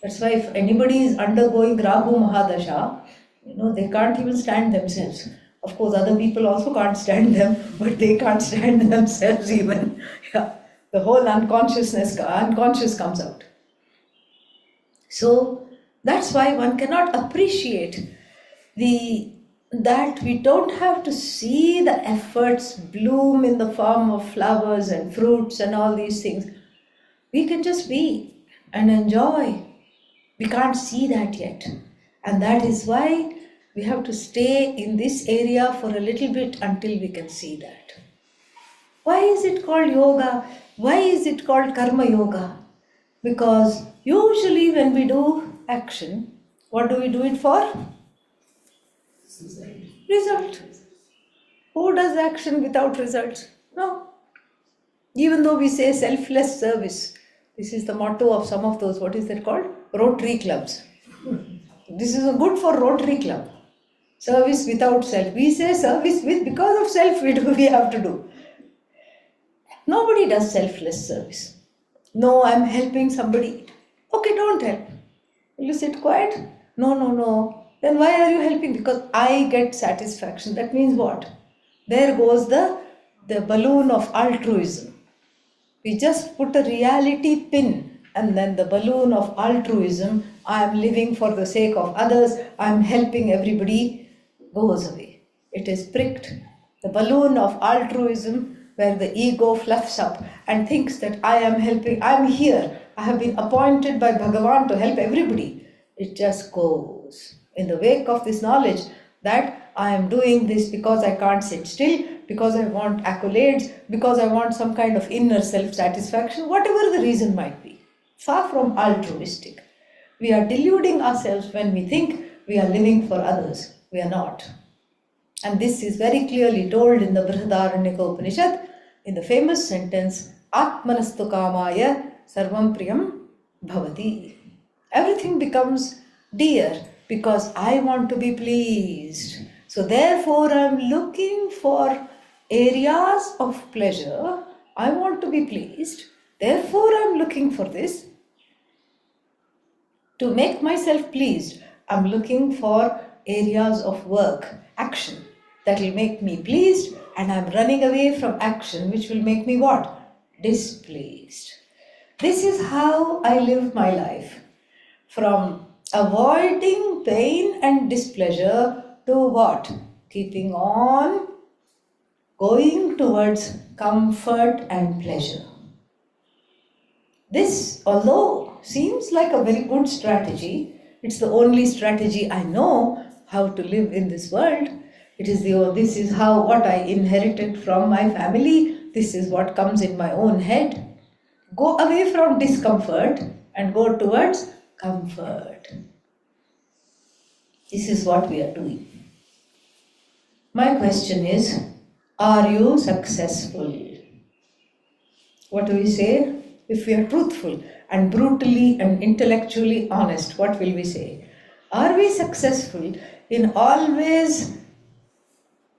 S1: That's why if anybody is undergoing Rahu Mahadasha, they can't even stand themselves. Of course, other people also can't stand them, but they can't stand themselves even. Yeah. The whole unconscious comes out. So that's why one cannot appreciate that we don't have to see the efforts bloom in the form of flowers and fruits and all these things. We can just be and enjoy. We can't see that yet. And that is why we have to stay in this area for a little bit until we can see that. Why is it called yoga? Why is it called karma yoga? Because usually when we do action, what do we do it for? Result. Who does action without results? No. Even though we say selfless service, this is the motto of some of those, what is that called? Rotary clubs. This is good for Rotary club. Service without self. We say service with, because of self we have to do. Nobody does selfless service. No, I'm helping somebody. Okay, don't help. Will you sit quiet? No. Then why are you helping? Because I get satisfaction. That means what? There goes the balloon of altruism. We just put a reality pin and then the balloon of altruism, I am living for the sake of others, I am helping everybody, goes away. It is pricked. The balloon of altruism where the ego fluffs up and thinks that I am helping, I am here, I have been appointed by Bhagavan to help everybody. It just goes. In the wake of this knowledge that I am doing this because I can't sit still, because I want accolades, because I want some kind of inner self-satisfaction, whatever the reason might be. Far from altruistic. We are deluding ourselves when we think we are living for others. We are not. And this is very clearly told in the Bhagavad-Gītā Upanishad, in the famous sentence, Atmanastu kamaya sarvam priyam bhavati. Everything becomes dear because I want to be pleased. So therefore I am looking for areas of pleasure. I want to be pleased. Therefore I am looking for this. To make myself pleased, I am looking for areas of work, action that will make me pleased, and I am running away from action which will make me what? Displeased. This is how I live my life. From avoiding pain and displeasure to what? Keeping on going towards comfort and pleasure. This, although seems like a very good strategy, it's the only strategy I know how to live in this world. This is what I inherited from my family. This is what comes in my own head. Go away from discomfort and go towards comfort. This is what we are doing. My question is, are you successful? What do we say? If we are truthful and brutally and intellectually honest, what will we say? Are we successful in always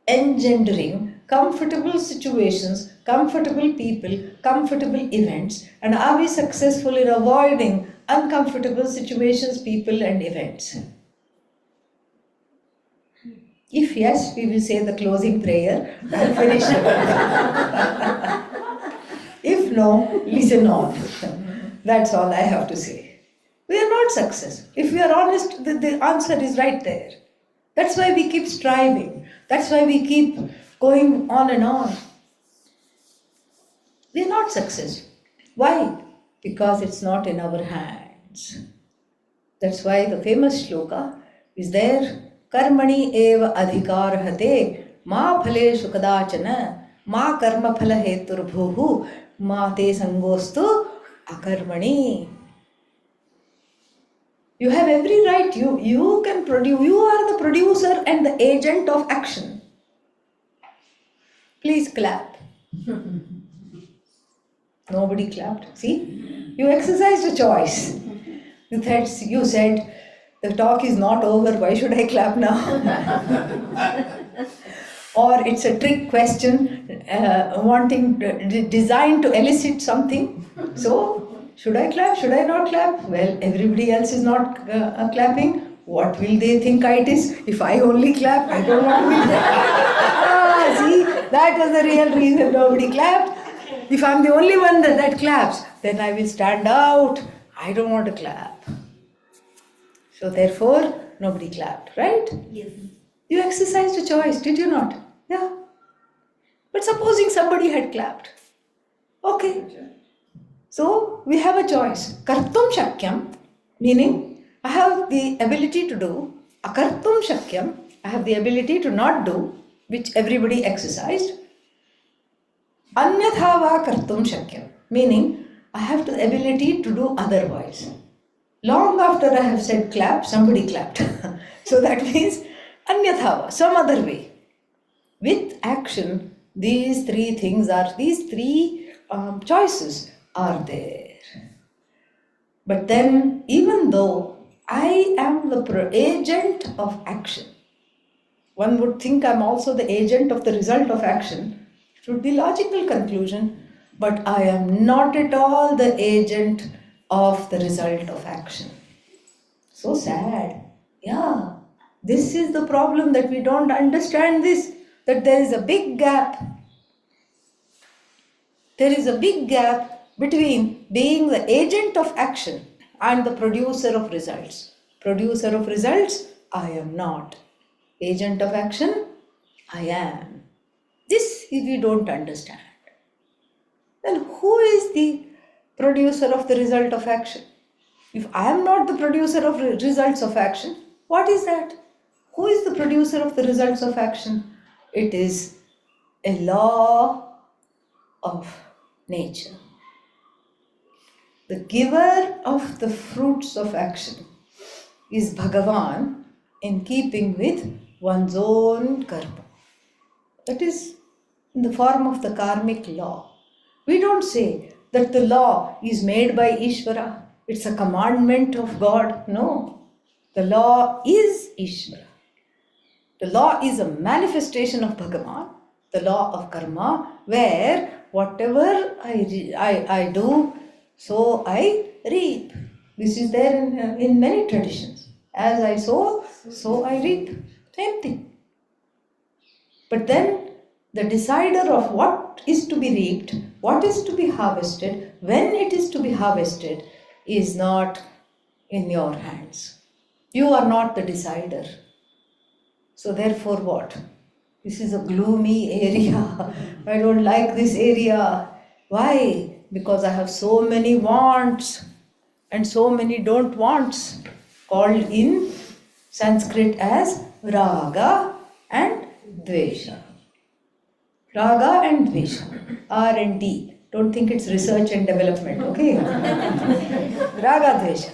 S1: engendering comfortable situations, comfortable people, comfortable events? And are we successful in avoiding uncomfortable situations, people and events? If yes, we will say the closing prayer and finish it. If no, listen on. That's all I have to say. We are not successful. If we are honest, the answer is right there. That's why we keep striving. That's why we keep going on and on. We are not successful. Why? Because it's not in our hands. That's why the famous shloka is there. Karmani eva adhikarahate ma phaleshu kadachana ma karma phala heturbhuhu ma te sangostu akarmani. You have every right. You can produce. You are the producer and the agent of action. Please clap. Nobody clapped. See? You exercised a choice. You said, the talk is not over, why should I clap now? Or it's a trick question, designed to elicit something. So, should I clap? Should I not clap? Well, everybody else is not clapping. What will they think it is? If I only clap, I don't want to be there. See, that was the real reason nobody clapped. If I'm the only one that claps, then I will stand out. I don't want to clap. So therefore, nobody clapped, right?
S3: Yes.
S1: You exercised a choice, did you not? Yeah. But supposing somebody had clapped. Okay. So we have a choice. Kartum shakyam, meaning I have the ability to do. Akartum shakyam, I have the ability to not do, which everybody exercised. Anyatha va kartum shakyam, meaning I have the ability to do otherwise. Long after I have said clap, somebody clapped. So that means anyatha va, some other way. With action, these three choices are there. But then, even though I am the agent of action, one would think I'm also the agent of the result of action. It would be logical conclusion, but I am not at all the agent of the result of action. So sad. Yeah, this is the problem, that we don't understand this, that there is a big gap. There is a big gap between being the agent of action and the producer of results. Producer of results, I am not. Agent of action, I am. This we don't understand. Then who is the producer of the result of action? If I am not the producer of results of action, what is that? Who is the producer of the results of action? It is a law of nature. The giver of the fruits of action is Bhagavan, in keeping with one's own karma. That is in the form of the karmic law. We don't say that the law is made by Īśvara. It's a commandment of God. No. The law is Īśvara. The law is a manifestation of Bhagavan, the law of karma, where whatever I do, so I reap. This is there in many traditions. As I sow, so I reap. Same thing. But then the decider of what is to be reaped, what is to be harvested, when it is to be harvested, is not in your hands. You are not the decider. So therefore what? This is a gloomy area. I don't like this area. Why? Because I have so many wants and so many don't wants, called in Sanskrit as raga and dvesha. Raga and dvesha, R&D. Don't think it's research and development, okay? Raga dvesha.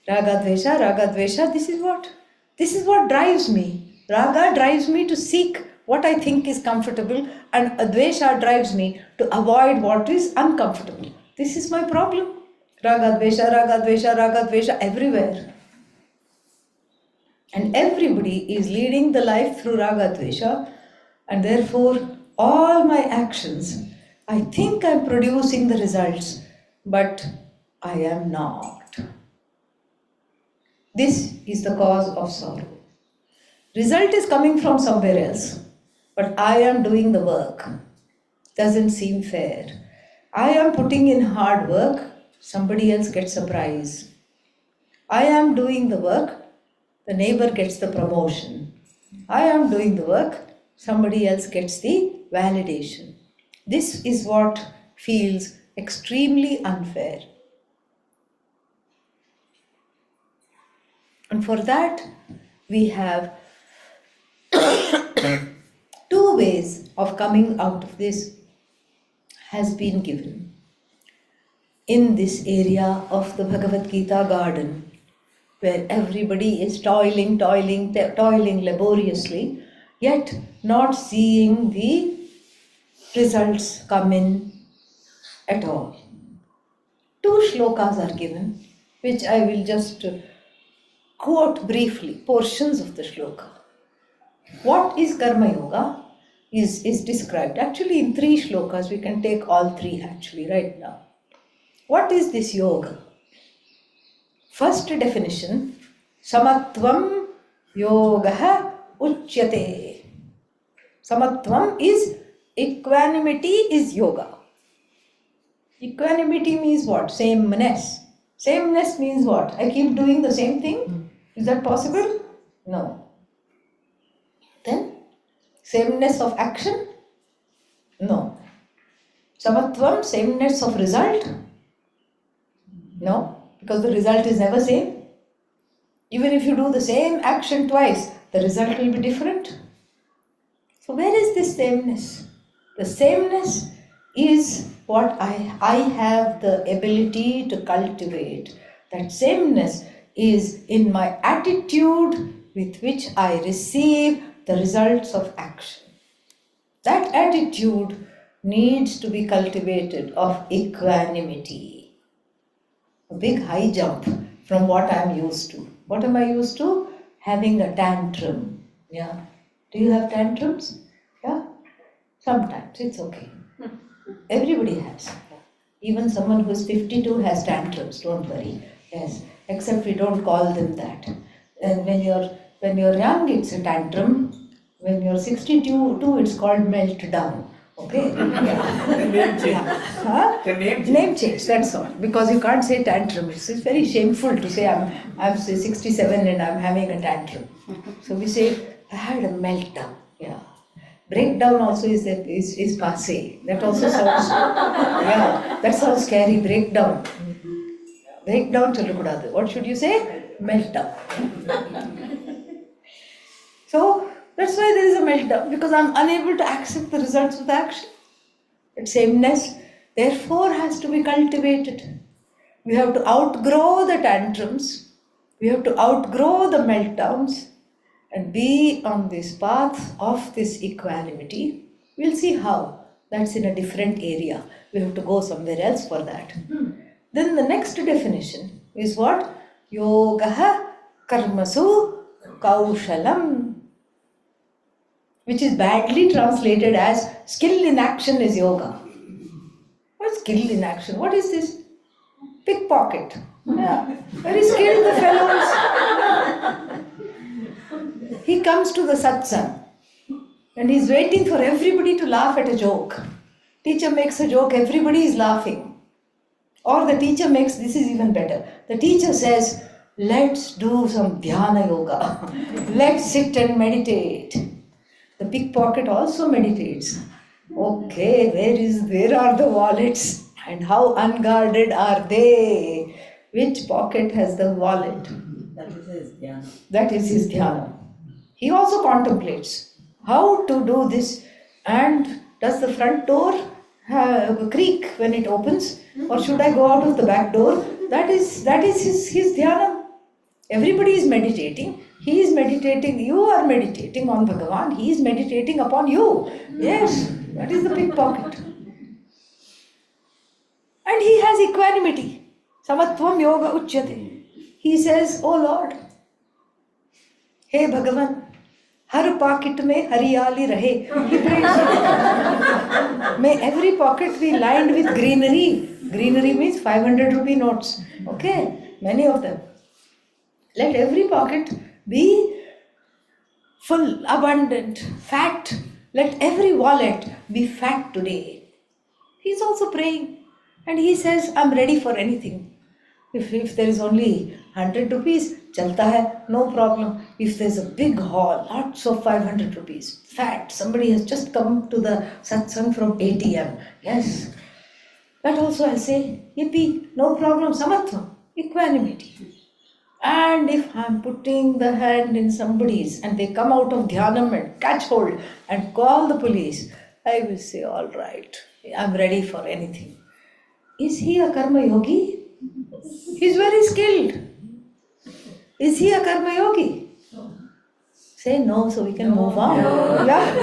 S1: Raga dvesha, raga dvesha, this is what drives me. Raga drives me to seek what I think is comfortable, and dvesha drives me to avoid what is uncomfortable. This is my problem. Raga dvesha, raga dvesha, raga dvesha, everywhere. And everybody is leading the life through raga dvesha, and therefore all my actions, I think I'm producing the results, but I am not. This is the cause of sorrow. Result is coming from somewhere else, but I am doing the work. Doesn't seem fair. I am putting in hard work, somebody else gets a prize. I am doing the work, the neighbor gets the promotion. I am doing the work, somebody else gets the validation. This is what feels extremely unfair. And for that, we have two ways of coming out of this has been given in this area of the Bhagavad-Gītā Garden. where everybody is toiling laboriously, yet not seeing the results come in at all. 2 shlokas are given, which I will just quote briefly, portions of the shloka. What is Karma Yoga is described actually in 3 shlokas. We can take all 3 actually right now. What is this yoga? First definition, samatvam yogaha uchyate. Samatvam is equanimity is yoga. Equanimity means what? Sameness. Sameness means what? I keep doing the same thing. Is that possible? No. Then, sameness of action? No. Samatvam, sameness of result? No, because the result is never same. Even if you do the same action twice, the result will be different. So where is this sameness? The sameness is what I have the ability to cultivate. That sameness is in my attitude with which I receive the results of action. That attitude needs to be cultivated of equanimity. A big high jump from what I am used to. What am I used to? Having a tantrum. Yeah. Do you have tantrums? Yeah. Sometimes it's okay. Everybody has. Even someone who is 52 has tantrums. Don't worry. Yes. Except we don't call them that. And when you're young, it's a tantrum. When you're 62, it's called meltdown. Okay? Yeah.
S4: The name change.
S1: Yeah. Huh?
S4: The name change.
S1: Name change, that's all. Because you can't say tantrum. It's very shameful to say I'm 67 and I'm having a tantrum. So we say, I had a meltdown. Yeah. Breakdown also is passé. That also sounds, yeah, that sounds scary. Breakdown. Breakdown challakudadu. What should you say? Meltdown. So that's why there is a meltdown, because I'm unable to accept the results of the action. That sameness, therefore, has to be cultivated. We have to outgrow the tantrums. We have to outgrow the meltdowns and be on this path of this equanimity. We'll see how. That's in a different area. We have to go somewhere else for that. Then the next definition is what? Yogaha karmasu kaushalam, which is badly translated as skill in action is yoga. What is skill in action? What is this? Pickpocket. Yeah. Very skilled the fellow is. He comes to the satsang and he's waiting for everybody to laugh at a joke. Teacher makes a joke, everybody is laughing. Or the teacher makes, this is even better. The teacher says, let's do some dhyana yoga. Let's sit and meditate. The pickpocket also meditates. Okay, where are the wallets? And how unguarded are they? Which pocket has the wallet?
S2: That is his dhyana.
S1: That is his dhyana. He also contemplates how to do this. And does the front door creak when it opens? Or should I go out of the back door? That is his dhyana. Everybody is meditating. He is meditating. You are meditating on Bhagavan. He is meditating upon you. Yes, that is the pickpocket. And he has equanimity. Samatvam yoga uchyate. He says, oh Lord, hey Bhagavan, har pocket mein hariyali rahe. He prays. May every pocket be lined with greenery. Greenery means 500 rupee notes. Okay, many of them. Let every pocket be full, abundant, fat. Let every wallet be fat today. He's also praying. And he says, I'm ready for anything. If there is only 100 rupees, chalta hai, no problem. If there's a big hall, lots of 500 rupees, fat, somebody has just come to the satsang from ATM. Yes. That also I'll say, yippee, no problem, samatvam, equanimity. And if I'm putting the hand in somebody's and they come out of dhyanam and catch hold and call the police, I will say, all right, I'm ready for anything. Is he a karma yogi? He's very skilled. Is he a karma yogi? Say no so we can move on. Yeah?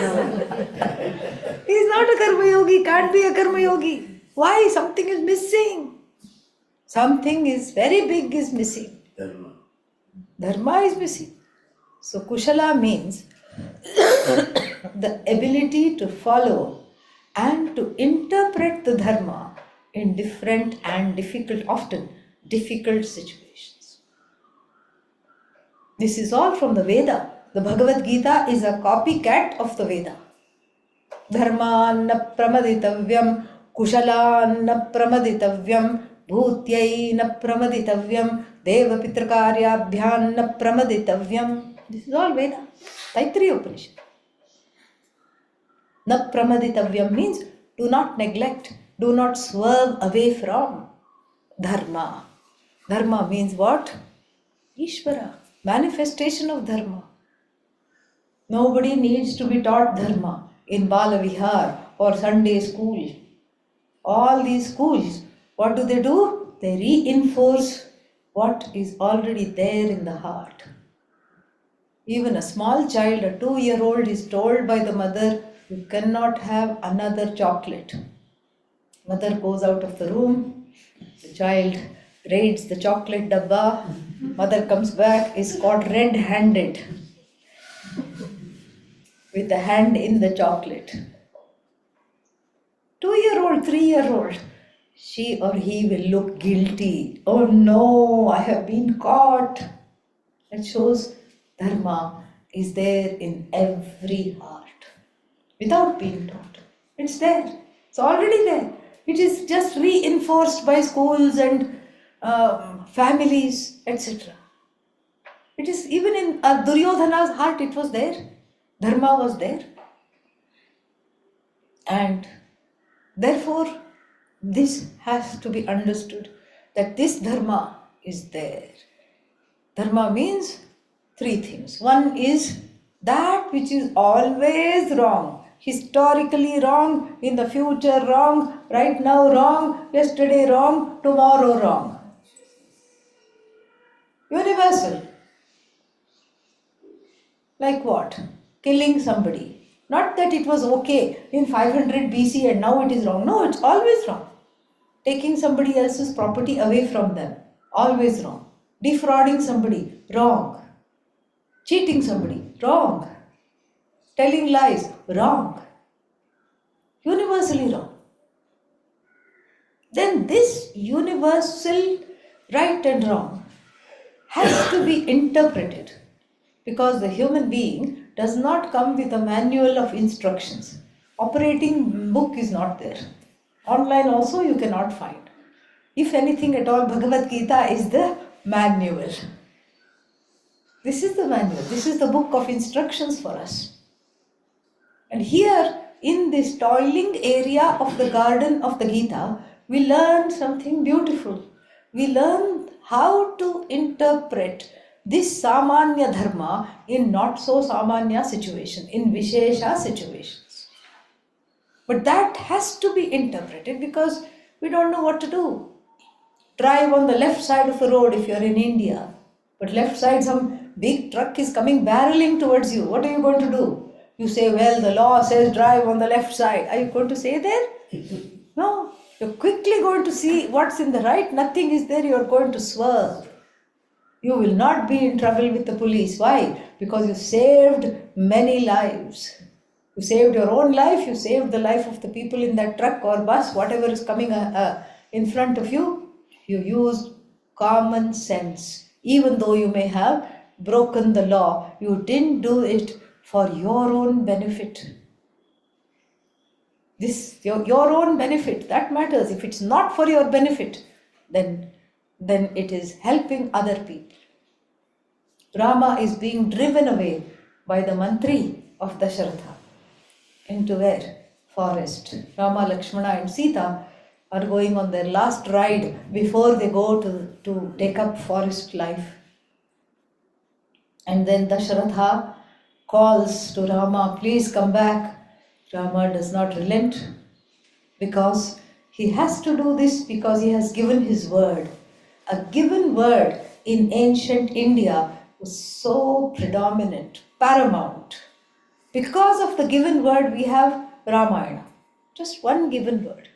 S1: He's not a karma yogi, can't be a karma yogi. Why? Something is missing. Something is very big is missing.
S4: Dharma.
S1: Dharma is missing. So kushala means the ability to follow and to interpret the dharma in different and difficult, often difficult situations. This is all from the Veda. The Bhagavad-Gītā is a copycat of the Veda. Dharma pramaditavyam, kushala pramaditavyam, bhutyai pramaditavyam, deva pitrakaryabhyam pramaditavyam. This is all Veda. Taittiriya Upanishad. Na pramaditavyam means do not neglect, do not swerve away from dharma. Dharma means what? Īśvara, manifestation of dharma. Nobody needs to be taught dharma in Bala Vihar or Sunday school. All these schools, what do? They reinforce what is already there in the heart. Even a small child, a 2-year-old, is told by the mother, you cannot have another chocolate. Mother goes out of the room, the child raids the chocolate dabba, mother comes back, is caught red-handed with the hand in the chocolate. 2-year-old, 3-year-old, she or he will look guilty. Oh no, I have been caught. That shows dharma is there in every heart without being taught. It's there. It's already there. It is just reinforced by schools and families, etc. It is even in Duryodhana's heart, it was there. Dharma was there. And therefore, this has to be understood that this dharma is there. Dharma means 3 things. One is that which is always wrong, historically wrong, in the future wrong, right now wrong, yesterday wrong, tomorrow wrong. Universal. Like what? Killing somebody. Not that it was okay in 500 BC and now it is wrong. No, it's always wrong. Taking somebody else's property away from them. Always wrong. Defrauding somebody. Wrong. Cheating somebody. Wrong. Telling lies. Wrong. Universally wrong. Then this universal right and wrong has to be interpreted, because the human being does not come with a manual of instructions. Operating book is not there. Online also you cannot find. If anything at all, Bhagavad-Gītā is the manual. This is the manual. This is the book of instructions for us. And here in this toiling area of the garden of the Gita, we learn something beautiful. We learn how to interpret this samanya dharma in not so samanya situation, in vishesha situations. But that has to be interpreted because we don't know what to do. Drive on the left side of the road if you're in India, but left side some big truck is coming barreling towards you. What are you going to do? You say, well, the law says drive on the left side. Are you going to say there? No. You're quickly going to see what's in the right. Nothing is there. You're going to swerve. You will not be in trouble with the police. Why? Because you saved many lives. You saved your own life. You saved the life of the people in that truck or bus, whatever is coming in front of you. You used common sense. Even though you may have broken the law, you didn't do it for your own benefit. This your own benefit, that matters. If it's not for your benefit, then it is helping other people. Rama is being driven away by the mantri of Dasharatha. Into where? Forest. Rama, Lakshmana and Sita are going on their last ride before they go to take up forest life. And then Dasharatha calls to Rama, please come back. Rama does not relent because he has to do this because he has given his word. A given word in ancient India was so predominant, paramount. Because of the given word, we have Ramayana. Just one given word.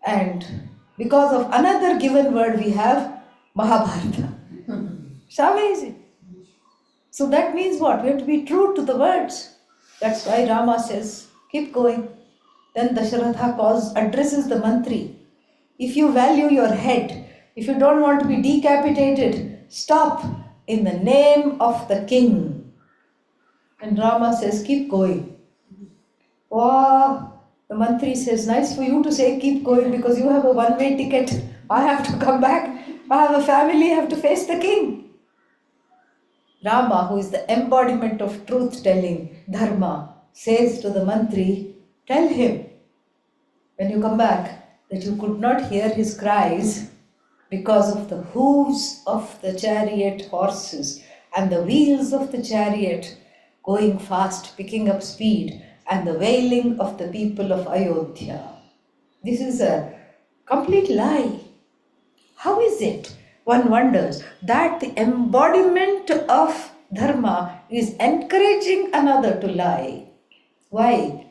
S1: And because of another given word, we have Mahabharata. It's amazing. So that means what? We have to be true to the words. That's why Rama says, keep going. Then Dasharatha addresses the mantri. If you value your head, if you don't want to be decapitated, stop in the name of the king. And Rama says, keep going. Oh, the mantri says, nice for you to say keep going because you have a one-way ticket. I have to come back. I have a family, I have to face the king. Rama, who is the embodiment of truth-telling, dharma, says to the mantri, tell him, when you come back, that you could not hear his cries because of the hooves of the chariot horses and the wheels of the chariot going fast, picking up speed, and the wailing of the people of Ayodhya. This is a complete lie. How is it, one wonders, that the embodiment of dharma is encouraging another to lie? Why?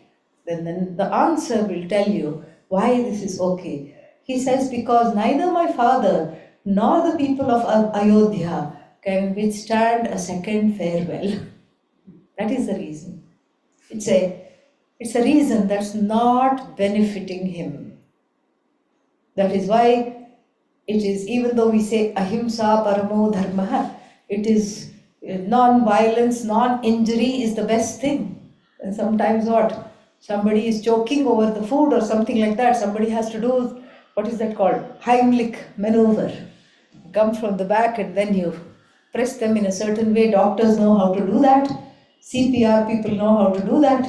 S1: Then the answer will tell you why this is okay. He says, because neither my father nor the people of Ayodhya can withstand a second farewell. That is the reason. It's a reason that's not benefiting him. That is why it is, even though we say ahimsa paramo dharma, it is non-violence, non-injury is the best thing. And sometimes what? Somebody is choking over the food or something like that. Somebody has to do, what is that called? Heimlich maneuver. Come from the back and then you press them in a certain way. Doctors know how to do that. CPR people know how to do that.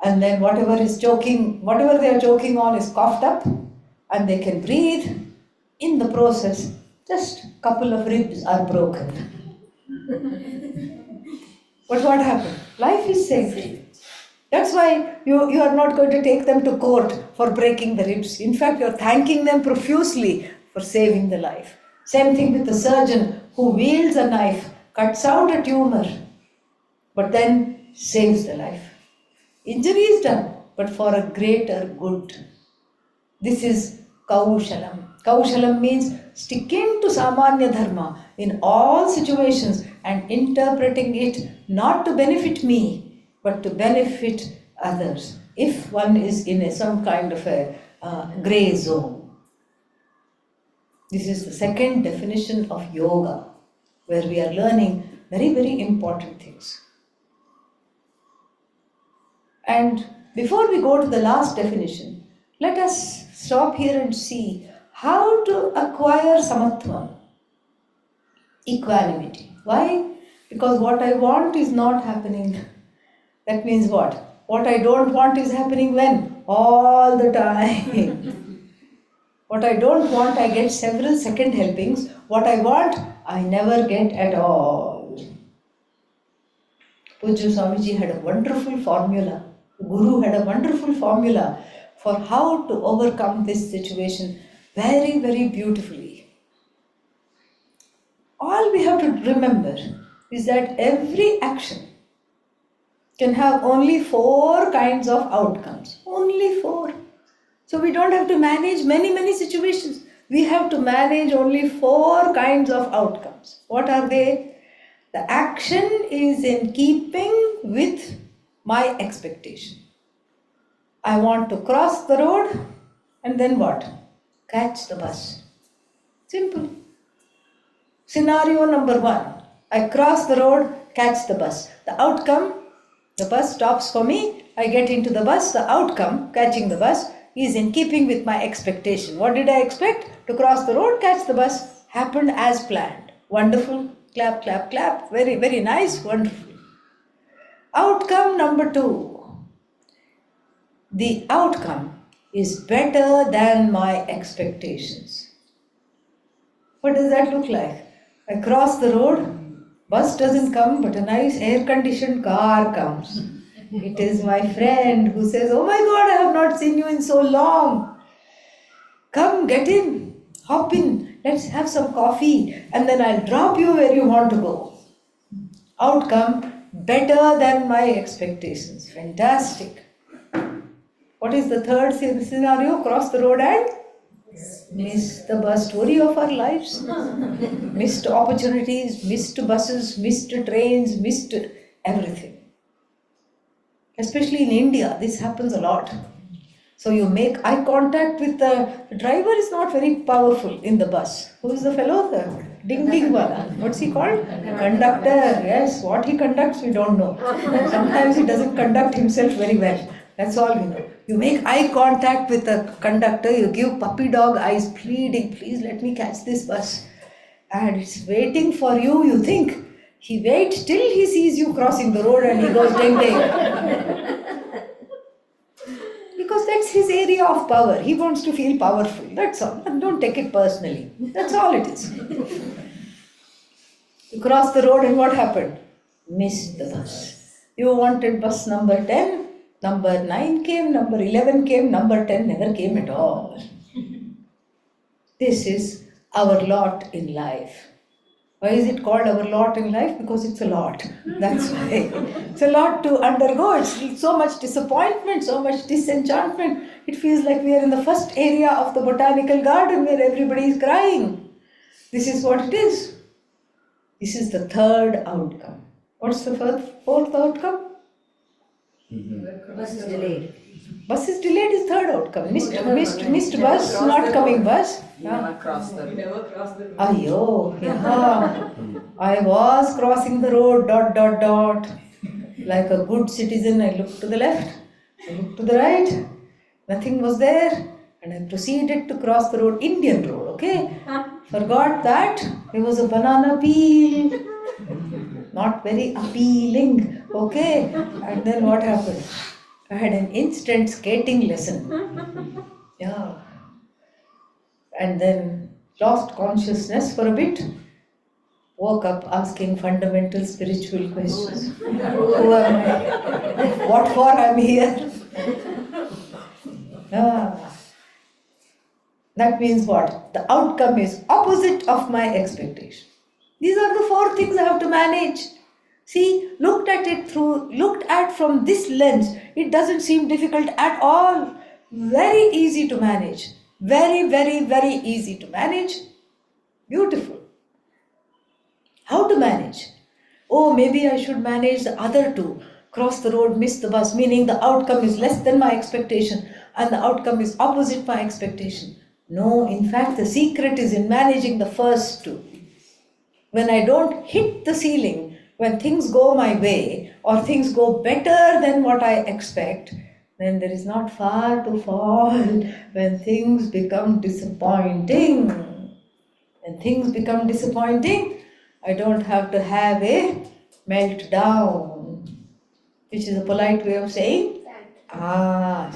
S1: And then whatever they are choking on is coughed up and they can breathe. In the process, just a couple of ribs are broken. But what happened? Life is saved. That's why you are not going to take them to court for breaking the ribs. In fact, you are thanking them profusely for saving the life. Same thing with the surgeon who wields a knife, cuts out a tumor, but then saves the life. Injury is done, but for a greater good. This is kaushalam. Kaushalam means sticking to samanya dharma in all situations and interpreting it not to benefit me, but to benefit others, if one is in some kind of a grey zone. This is the second definition of yoga, where we are learning very, very important things. And before we go to the last definition, let us stop here and see how to acquire samatva, equanimity. Why? Because what I want is not happening. That means what? What I don't want is happening when? All the time. What I don't want, I get several second helpings. What I want, I never get at all. Pujya Swamiji had a wonderful formula. The Guru had a wonderful formula for how to overcome this situation very, very beautifully. All we have to remember is that every action can have only 4 kinds of outcomes. Only 4. So we don't have to manage many, many situations. We have to manage only 4 kinds of outcomes. What are they? The action is in keeping with my expectation. I want to cross the road and then what? Catch the bus. Simple. Scenario number 1. I cross the road, catch the bus. The outcome, the bus stops for me, I get into the bus. The outcome, catching the bus, is in keeping with my expectation. What did I expect? To cross the road, catch the bus. Happened as planned. Wonderful. Clap, clap, clap. Very, very nice. Wonderful. Outcome number 2. The outcome is better than my expectations. What does that look like? I cross the road, bus doesn't come, but a nice air-conditioned car comes. It is my friend who says, oh my God, I have not seen you in so long. Come, get in. hop in, let's have some coffee, and then I'll drop you where you want to go. Outcome, better than my expectations. Fantastic. What is the third scenario? Cross the road and miss the bus. Story of our lives. Missed opportunities, missed buses, missed trains, missed everything. Especially in India, this happens a lot. So you make eye contact with the driver is not very powerful in the bus. Who is the fellow? The ding ding wala. What's he called? Conductor. Yes, what he conducts we don't know. Sometimes he doesn't conduct himself very well. That's all we know. You make eye contact with the conductor, you give puppy dog eyes, pleading, please let me catch this bus. And it's waiting for you, you think. He waits till he sees you crossing the road and he goes ding ding. Because that's his area of power. He wants to feel powerful. That's all. And don't take it personally. That's all it is. You crossed the road and what happened? Missed the bus. You wanted bus number 10. Number 9 came, number 11 came, number 10 never came at all. This is our lot in life. Why is it called our lot in life? Because it's a lot. That's why. It's a lot to undergo. It's so much disappointment, so much disenchantment. It feels like we are in the first area of the Botanical Garden where everybody is crying. This is what it is. This is the third outcome. What's the fourth outcome?
S2: Bus is delayed.
S1: Bus is delayed is third outcome. Missed bus, not coming bus.
S2: Never cross the road.
S1: Ayo, yeah. I was crossing the road, ... Like a good citizen, I looked to the left, I looked to the right, nothing was there, and I proceeded to cross the road, Indian road, okay? Forgot that there was a banana peel, not very appealing, okay? And then what happened? I had an instant skating lesson. Yeah. And then lost consciousness for a bit. Woke up asking fundamental spiritual questions. Who am I? What for I'm here? That means what? The outcome is opposite of my expectation. These are the 4 things I have to manage. See, looked at from this lens, it doesn't seem difficult at all. Very easy to manage. Very, very, very easy to manage. Beautiful. How to manage? Oh, maybe I should manage the other 2. Cross the road, miss the bus, meaning the outcome is less than my expectation and the outcome is opposite my expectation. No, in fact, the secret is in managing the first 2. When I don't hit the ceiling, when things go my way or things go better than what I expect, then there is not far to fall when things become disappointing. When things become disappointing, I don't have to have a meltdown, which is a polite way of saying,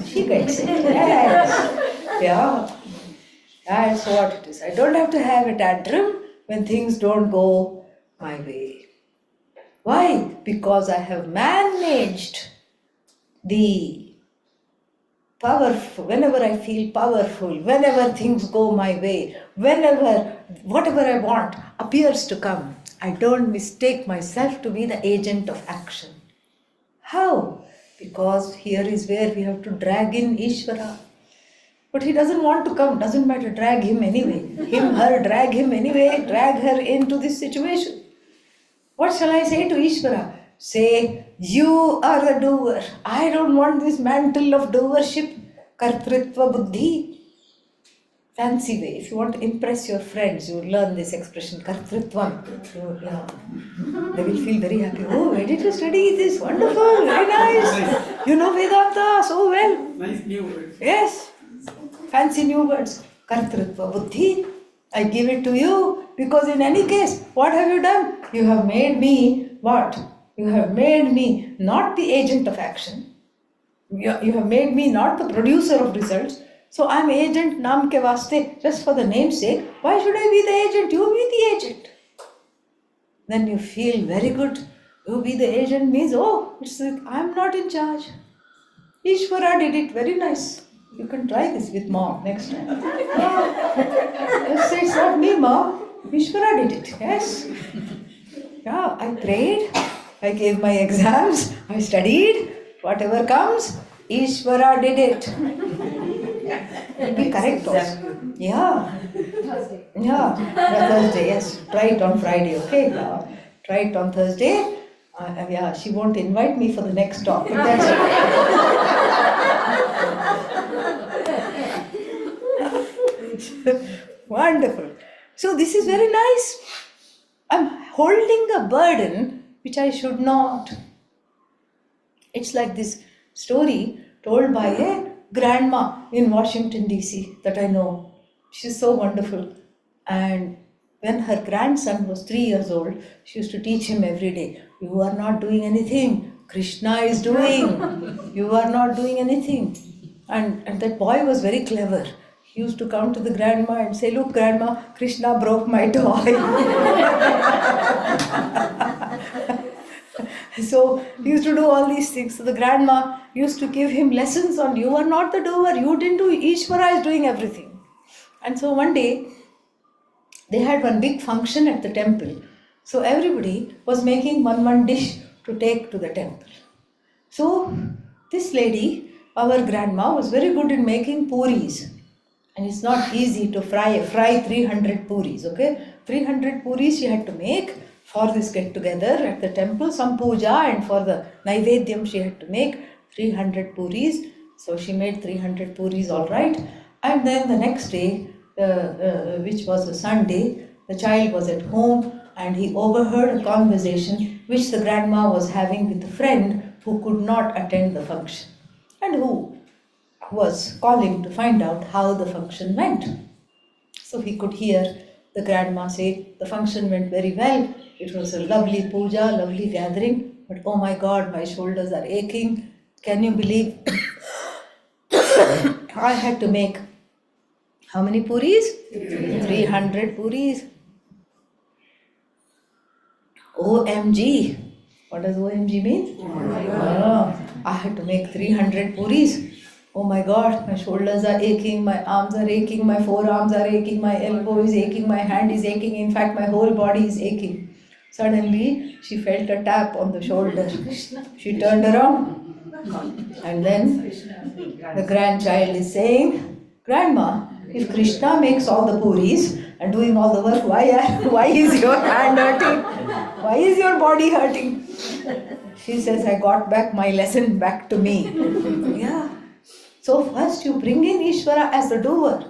S1: she gets it. Yes. Yeah. That's what it is. I don't have to have a tantrum when things don't go my way. Why? Because I have managed the powerful, whenever I feel powerful, whenever things go my way, whatever I want appears to come, I don't mistake myself to be the agent of action. How? Because here is where we have to drag in Īśvara. But he doesn't want to come, doesn't matter, drag him anyway. Him, her, drag him anyway, drag her into this situation. What shall I say to Īśvara? Say, you are the doer. I don't want this mantle of doership, kartritva buddhi. Fancy way. If you want to impress your friends, you learn this expression, kartritvam. They will feel very happy. Oh, where did you study this? Wonderful, very nice. You know Vedanta so well.
S4: Nice new words.
S1: Yes. Fancy new words. Kartritva buddhi. I give it to you because in any case, what have you done? You have made me what? You have made me not the agent of action. You have made me not the producer of results. So I am agent naam ke vaste, just for the name's sake. Why should I be the agent? You be the agent. Then you feel very good. You be the agent means, oh, I am not in charge. Īśvara did it very nice. You can try this with mom next time. Just Grandma, Īśvara did it, yes. Yeah, I prayed, I gave my exams, I studied, whatever comes, Īśvara did it. It'll be correct also. Yeah. Yeah, Thursday, yes. Try it on Friday, okay? Try it on Thursday. Yeah, she won't invite me for the next talk. But that's it. Wonderful. So this is very nice. I'm holding a burden which I should not. It's like this story told by a grandma in Washington DC that I know. She's so wonderful. And when her grandson was 3 years old, she used to teach him every day, you are not doing anything, Krishna is doing. You are not doing anything. And that boy was very clever. He used to come to the grandma and say, look grandma, Krishna broke my toy. So he used to do all these things. So the grandma used to give him lessons on, you are not the doer, you didn't do, Īśvara is doing everything. And so one day, they had one big function at the temple. So everybody was making one dish to take to the temple. So this lady, our grandma, was very good in making puris. And it's not easy to fry 300 puris, okay? 300 puris she had to make for this get together at the temple, some puja, and for the naivedyam she had to make 300 puris. So she made 300 puris, all right. And then the next day, which was a Sunday, the child was at home and he overheard a conversation which the grandma was having with a friend who could not attend the function and who was calling to find out how the function went. So he could hear the grandma say, the function went very well, it was a lovely puja, lovely gathering, but oh my God, my shoulders are aching. Can you believe I had to make how many puris? 300 puris. OMG. What does OMG mean? I had to make 300 puris. Oh my God, my shoulders are aching, my arms are aching, my forearms are aching, my elbow is aching, my hand is aching, in fact my whole body is aching. Suddenly she felt a tap on the shoulder. She turned around and then the grandchild is saying, Grandma, if Krishna makes all the puris and doing all the work, why is your hand hurting? Why is your body hurting? She says, I got back my lesson back to me. Yeah. So first you bring in Īśvara as the doer.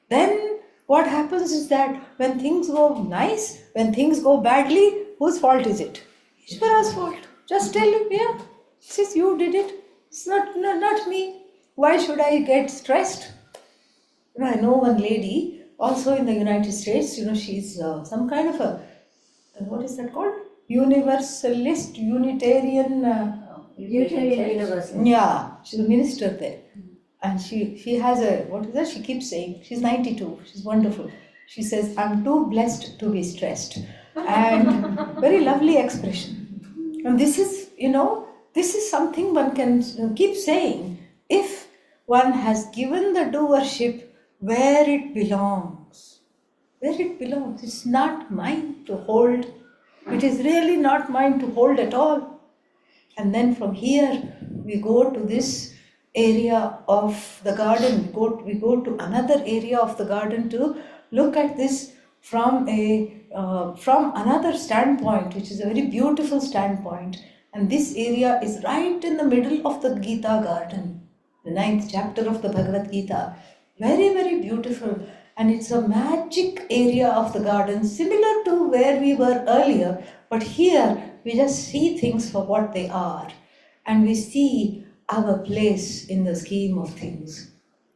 S1: Then what happens is that when things go nice, when things go badly, whose fault is it? Īśvara's fault. Just tell him, yeah, since you did it, it's not me. Why should I get stressed? I know one lady, also in the United States, she's some kind of a, what is that called? Universalist, Unitarian.
S2: Universal.
S1: Yeah, she's a minister there. And she has a, what is that? She keeps saying, she's 92, she's wonderful. She says, I'm too blessed to be stressed. And very lovely expression. And this is, this is something one can keep saying. If one has given the doership where it belongs. Where it belongs. It's not mine to hold. It is really not mine to hold at all. And then from here, we go to this area of the garden. We go to another area of the garden to look at this from another standpoint, which is a very beautiful standpoint. And this area is right in the middle of the Gītā Garden, the 9th chapter of the Bhagavad-Gītā. Very, very beautiful. And it's a magic area of the garden, similar to where we were earlier. But here, we just see things for what they are. And we see our place in the scheme of things.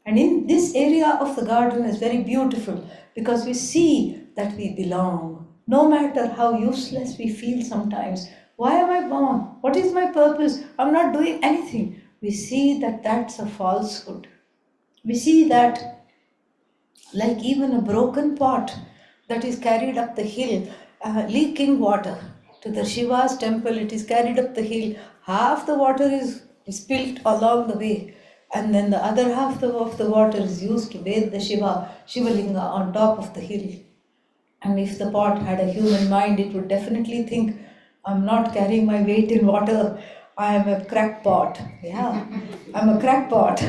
S1: And in this area of the garden is very beautiful because we see that we belong. No matter how useless we feel sometimes. Why am I born? What is my purpose? I'm not doing anything. We see that that's a falsehood. We see that like even a broken pot that is carried up the hill, leaking water. To the Shiva's temple, it is carried up the hill. Half the water is spilled along the way. And then the other half of the water is used to bathe the Shivalinga on top of the hill. And if the pot had a human mind, it would definitely think, I'm not carrying my weight in water. I am a crackpot. Yeah, I'm a crackpot.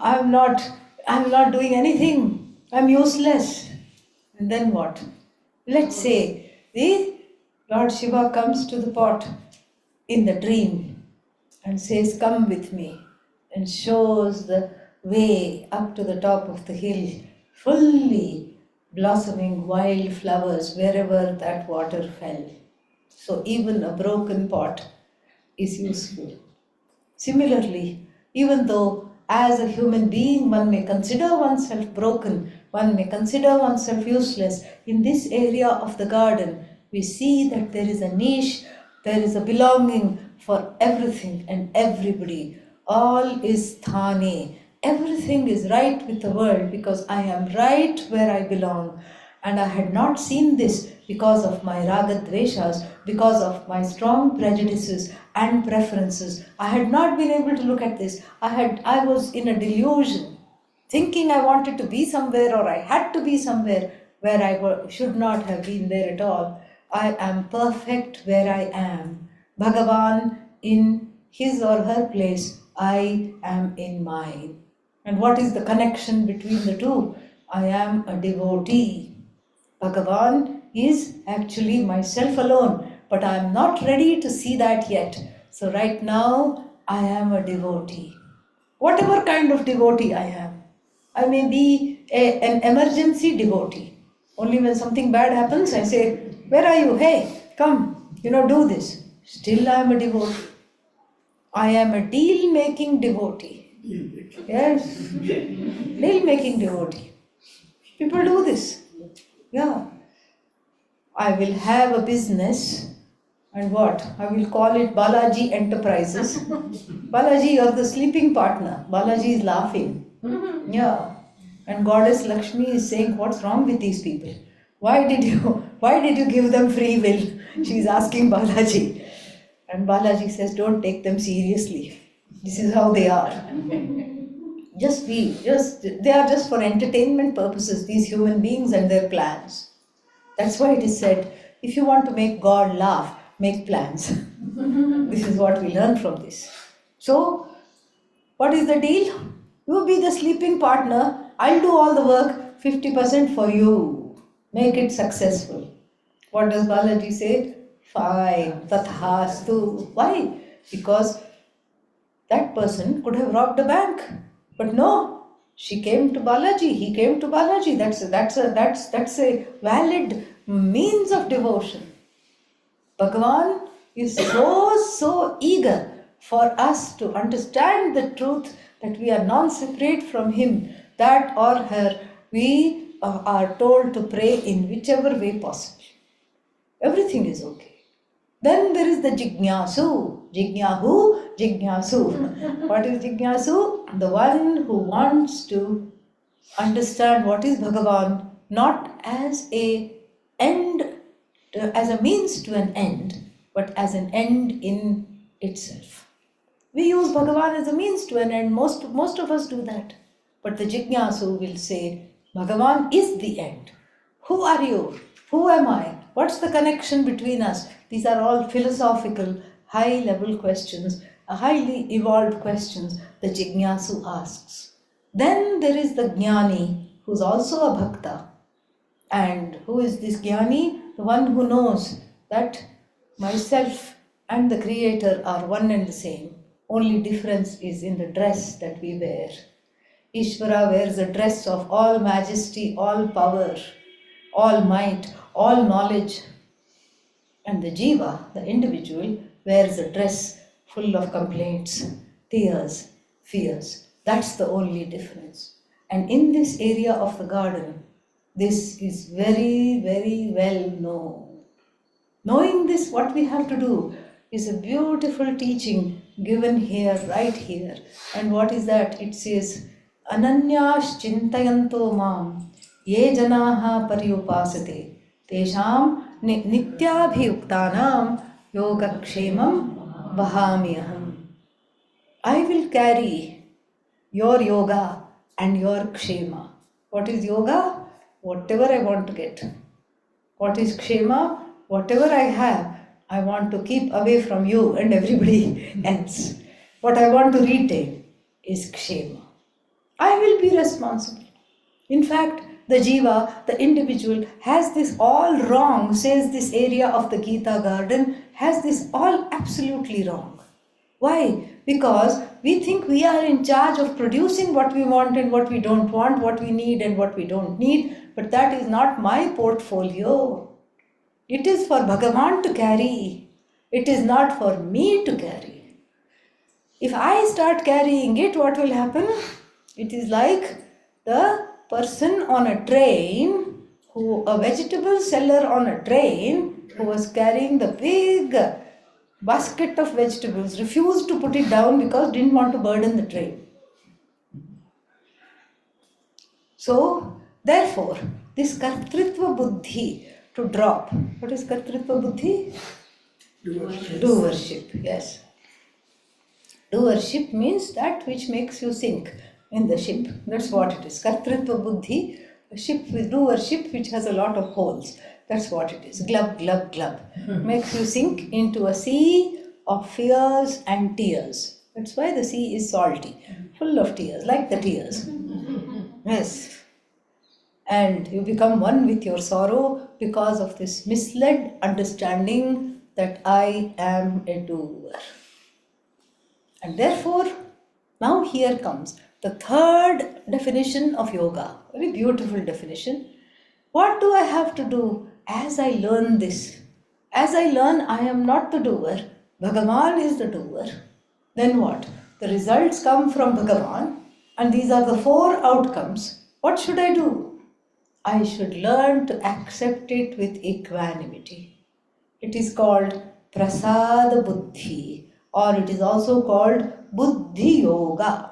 S1: I'm not doing anything. I'm useless. And then what? Let's say the Lord Shiva comes to the pot in the dream and says, come with me, and shows the way up to the top of the hill, fully blossoming wild flowers wherever that water fell. So even a broken pot is useful. Similarly, even though as a human being one may consider oneself broken, one may consider oneself useless, in this area of the garden, we see that there is a niche, there is a belonging for everything and everybody. All is thane. Everything is right with the world because I am right where I belong. And I had not seen this because of my raga dveshas, because of my strong prejudices and preferences. I had not been able to look at this. I was in a delusion, thinking I wanted to be somewhere or I had to be somewhere where should not have been there at all. I am perfect where I am. Bhagavan in his or her place, I am in mine. And what is the connection between the two? I am a devotee. Bhagavan is actually myself alone, but I am not ready to see that yet. So right now, I am a devotee. Whatever kind of devotee I am. I may be an emergency devotee. Only when something bad happens, I say, where are you? Hey, come, do this. Still I am a devotee. I am a deal-making devotee. Yes, deal-making devotee. People do this. Yeah. I will have a business and what? I will call it Balaji Enterprises. Balaji, you're the sleeping partner. Balaji is laughing. Yeah. And Goddess Lakshmi is saying, what's wrong with these people? Why did you give them free will? She's asking Balaji. And Balaji says, don't take them seriously. This is how they are. They are just for entertainment purposes, these human beings and their plans. That's why it is said, if you want to make God laugh, make plans. This is what we learn from this. So, what is the deal? You be the sleeping partner, I'll do all the work, 50% for you. Make it successful. What does Balaji say? Fine, tathastu. Why? Because that person could have robbed a bank. But no, she came to Balaji, he came to Balaji. That's a valid means of devotion. Bhagavan is so eager for us to understand the truth that we are non-separate from him, that or her, we are told to pray in whichever way possible. Everything is okay. Then there is the Jignasu. Jignasu. What is Jignasu? The one who wants to understand what is Bhagavan, not as a means to an end, but as an end in itself. We use Bhagavan as a means to an end. Most of us do that. But the Jignasu will say, Bhagavan is the end. Who are you? Who am I? What's the connection between us? These are all philosophical, high-level questions, highly evolved questions the Jignasu asks. Then there is the Jnani, who's also a Bhakta. And who is this Jnani? The one who knows that myself and the Creator are one and the same. Only difference is in the dress that we wear. Īśvara wears a dress of all majesty, all power, all might, all knowledge. And the jiva, the individual, wears a dress full of complaints, tears, fears. That's the only difference. And in this area of the garden, this is very, very well known. Knowing this, what we have to do is a beautiful teaching given here, right here. And what is that? It says, Ananyas chintayanto mam ye janaha paryupasate tesham nityabhiyuktanam yogakshemam vahamyaham. I will carry your yoga and your kshema. What is yoga? Whatever I want to get. What is kshema? Whatever I have, I want to keep away from you and everybody else. What I want to retain is kshema. I will be responsible. In fact, the jiva, the individual, has this all wrong, says this area of the Gītā Garden, has this all absolutely wrong. Why? Because we think we are in charge of producing what we want and what we don't want, what we need and what we don't need, but that is not my portfolio. It is for Bhagavan to carry. It is not for me to carry. If I start carrying it, what will happen? It is like the person on a train, a vegetable seller on a train who was carrying the big basket of vegetables, refused to put it down because didn't want to burden the train. So, therefore, this kartritva buddhi to drop. What is kartritva buddhi? Doership, yes. Doership means that which makes you sink in the ship. That's what it is. Kartritva buddhi, a ship with doership which has a lot of holes. That's what it is. Glub, glub, glub. Makes you sink into a sea of fears and tears. That's why the sea is salty, full of tears, like the tears. Yes. And you become one with your sorrow because of this misled understanding that I am a doer. And therefore, now here comes the third definition of yoga. Very beautiful definition. What do I have to do as I learn this? As I learn, I am not the doer. Bhagavan is the doer. Then what? The results come from Bhagavan, and these are the 4 outcomes. What should I do? I should learn to accept it with equanimity. It is called prasada buddhi, or it is also called buddhi yoga.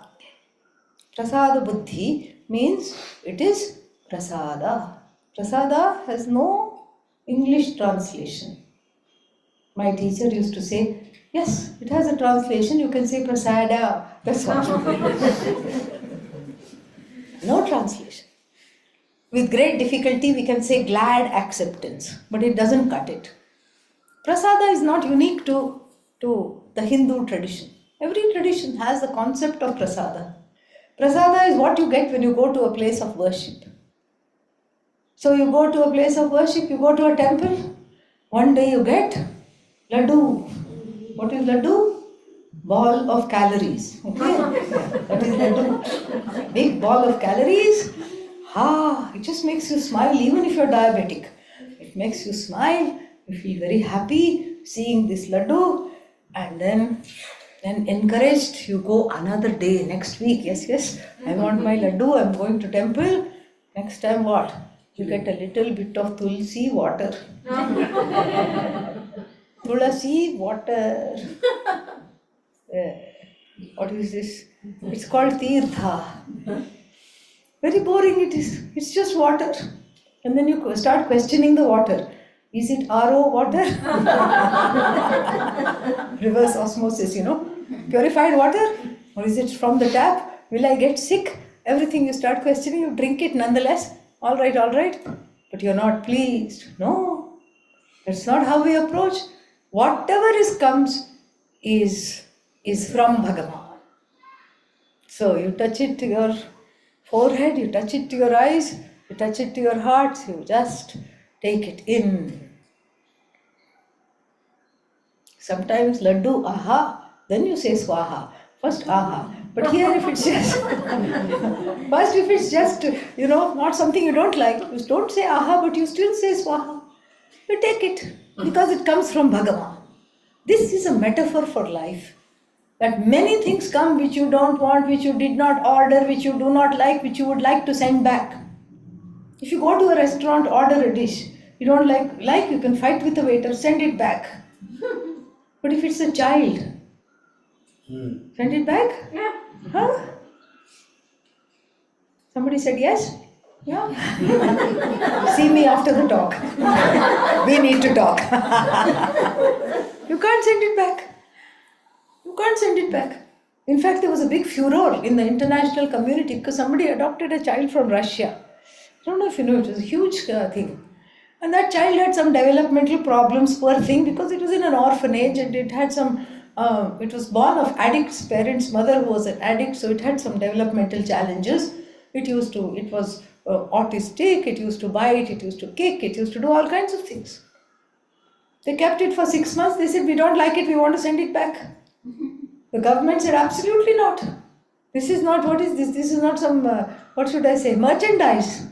S1: Prasada buddhi means it is prasada. Prasada has no English translation. My teacher used to say, yes, it has a translation, you can say prasada. That's all. No translation. With great difficulty we can say glad acceptance, but it doesn't cut it. Prasada is not unique to the Hindu tradition. Every tradition has the concept of prasada. Prasada is what you get when you go to a place of worship. So you go to a place of worship, you go to a temple, one day you get laddu. What is laddu? Ball of calories. Okay? That is laddu. Big ball of calories. It just makes you smile even if you're diabetic. It makes you smile, you feel very happy seeing this laddu, and then encouraged, you go another day, next week, yes, I want my laddu, I'm going to temple. Next time what? You get a little bit of tulsi water. Tulasi water. What is this? It's called tirtha. Very boring it is. It's just water. And then you start questioning the water. Is it RO water? Reverse osmosis, Purified water? Or is it from the tap? Will I get sick? Everything you start questioning, you drink it nonetheless. All right. But you're not pleased. No. That's not how we approach. Whatever comes is from Bhagavan. So you touch it to your forehead, you touch it to your eyes, you touch it to your heart, you just take it in. Sometimes laddu, aha, then you say swaha. First aha. But here if it's just, not something you don't like, you don't say aha, but you still say swaha. You take it because it comes from Bhagavan. This is a metaphor for life. That many things come which you don't want, which you did not order, which you do not like, which you would like to send back. If you go to a restaurant, order a dish, you don't like you can fight with the waiter, send it back. But if it's a child, send it back?
S3: Yeah.
S1: Huh? Somebody said yes? Yeah. See me after the talk. We need to talk. You can't send it back. You can't send it back. In fact, there was a big furor in the international community because somebody adopted a child from Russia. I don't know if you know, it was a huge thing. And that child had some developmental problems, poor thing, because it was in an orphanage and it had some, it was born of addicts, parents, mother who was an addict, so it had some developmental challenges. It was autistic, it used to bite, it used to kick, it used to do all kinds of things. They kept it for 6 months, they said, we don't like it, we want to send it back. The government said, absolutely not. This is not, what is this? This is not some, what should I say, merchandise.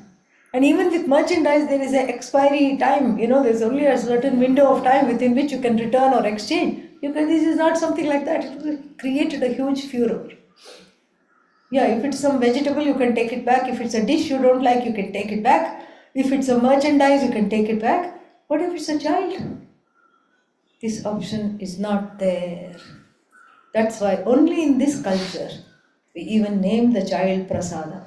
S1: And even with merchandise, there is an expiry time. There's only a certain window of time within which you can return or exchange. This is not something like that. It created a huge furor. Yeah, if it's some vegetable, you can take it back. If it's a dish you don't like, you can take it back. If it's a merchandise, you can take it back. What if it's a child? This option is not there. That's why only in this culture, we even name the child prasada.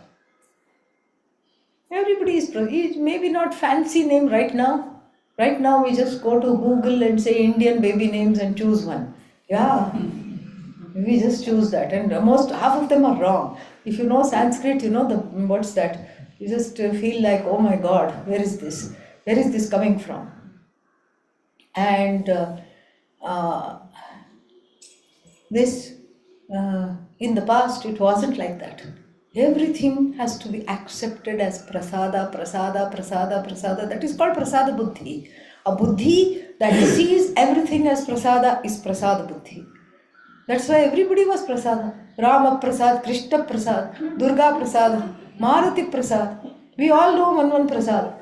S1: Everybody is, maybe not fancy name right now. Right now we just go to Google and say Indian baby names and choose one. Yeah, we just choose that, and half of them are wrong. If you know Sanskrit, you know what's that? You just feel like, oh my God, where is this? Where is this coming from? And in the past, it wasn't like that. Everything has to be accepted as prasada, prasada, prasada, prasada. That is called prasada buddhi. A buddhi that sees everything as prasada is prasada buddhi. That's why everybody was prasada. Rama prasad, Krishna prasad, Durga prasad, Maruti prasad. We all know one prasad.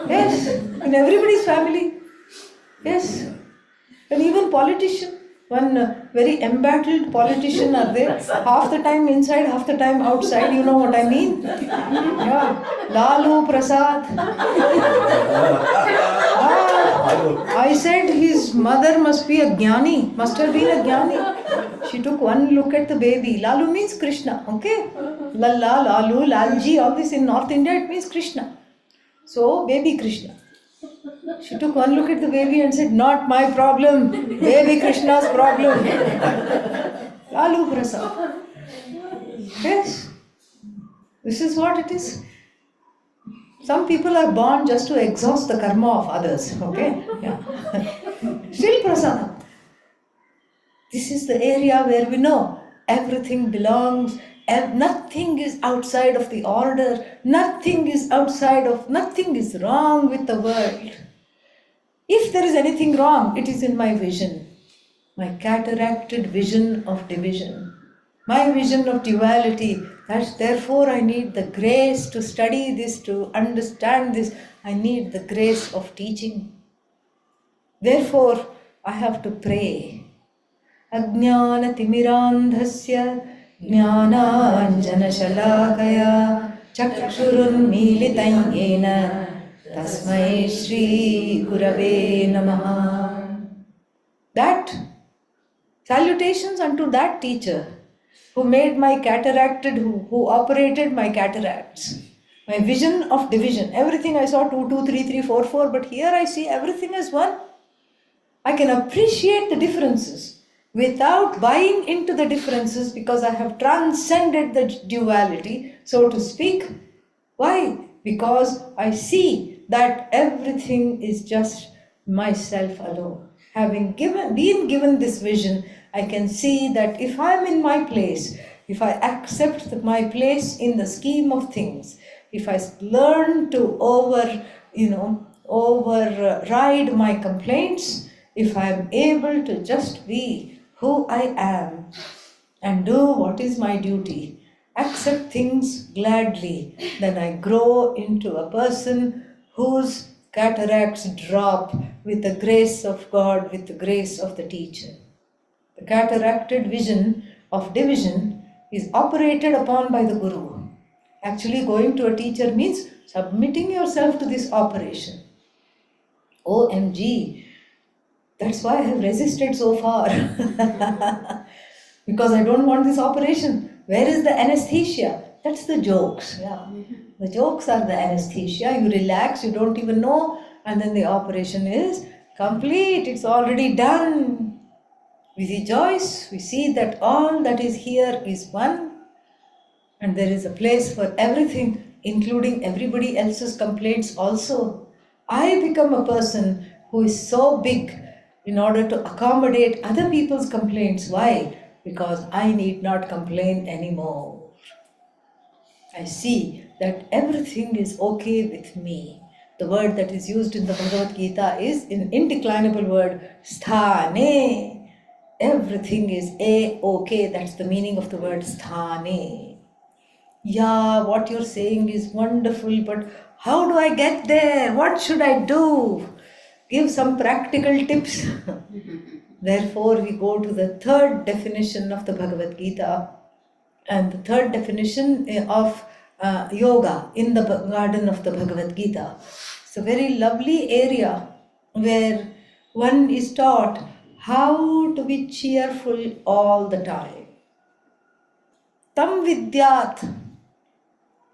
S1: Yes, in everybody's family. Yes, and even politician. One very embattled politician are there, half the time inside, half the time outside, you know what I mean? Yeah, Lalu Prasad. I said his mother must be a jnani, must have been a jnani. She took one look at the baby. Lalu means Krishna, okay? Lalla, Lalu, Lalji, all this in North India, it means Krishna. So, baby Krishna. She took one look at the baby and said, not my problem, baby Krishna's problem. Lalu Prasad. Yes, this is what it is. Some people are born just to exhaust the karma of others, okay? Yeah. Still Prasada. This is the area where we know everything belongs, and nothing is outside of the order, nothing is wrong with the world. If there is anything wrong, it is in my vision, my cataracted vision of division, my vision of duality. Therefore, I need the grace to study this, to understand this. I need the grace of teaching. Therefore, I have to pray. Ajnana timirandhasya jnananjana shalakaya chakshurun militan yena tasmai Shri Gurave Namaha. That, salutations unto that teacher who made my cataracted, who operated my cataracts, my vision of division. Everything I saw 2, 2, 3, 3, 4, 4, but here I see everything as one. I can appreciate the differences without buying into the differences because I have transcended the duality, so to speak. Why? Because I see that everything is just myself alone. Having been given this vision, I can see that if I am in my place, if I accept my place in the scheme of things, if I learn to override my complaints, if I am able to just be who I am and do what is my duty, accept things gladly, then I grow into a person whose cataracts drop with the grace of God, with the grace of the teacher. The cataracted vision of division is operated upon by the Guru. Actually, going to a teacher means submitting yourself to this operation. OMG, that's why I have resisted so far. Because I don't want this operation. Where is the anesthesia? That's the jokes. Yeah. The jokes are the anesthesia. You relax, you don't even know, and then the operation is complete. It's already done. We rejoice. We see that all that is here is one, and there is a place for everything, including everybody else's complaints also. I become a person who is so big in order to accommodate other people's complaints. Why? Because I need not complain anymore. I see that everything is okay with me. The word that is used in the Bhagavad-Gītā is an indeclinable word, sthane. Everything is a-okay. That's the meaning of the word sthane. Yeah, what you're saying is wonderful, but how do I get there? What should I do? Give some practical tips. Therefore, we go to the third definition of the Bhagavad-Gītā. And the third definition of yoga in the garden of the Bhagavad-Gītā. It's a very lovely area where one is taught how to be cheerful all the time. Tam vidyat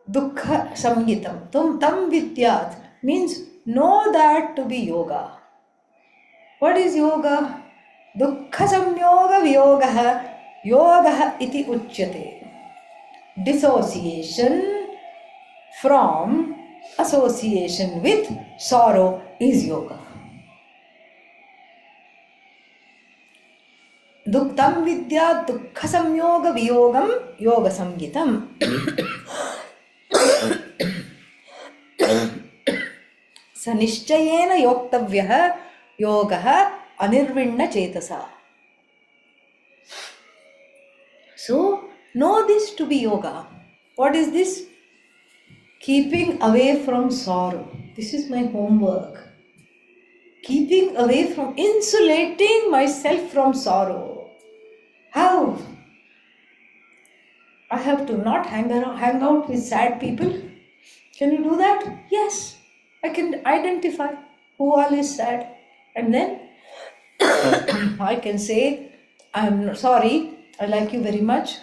S1: dukkha samgitam. Tam vidyat means know that to be yoga. What is yoga? Dukkha samyoga viyogaha yogaha iti uchyate. Dissociation from association with sorrow is yoga. Duktam vidya dukkha samyoga viyogam yoga samgitam. Sanishchayena yoktavyaha yogaha anirvinna chetasa. So, know this to be yoga. What is this? Keeping away from sorrow. This is my homework. Keeping away from, insulating myself from sorrow. How? I have to not hang out with sad people. Can you do that? Yes. I can identify who all is sad. And then I can say, I'm sorry, I like you very much,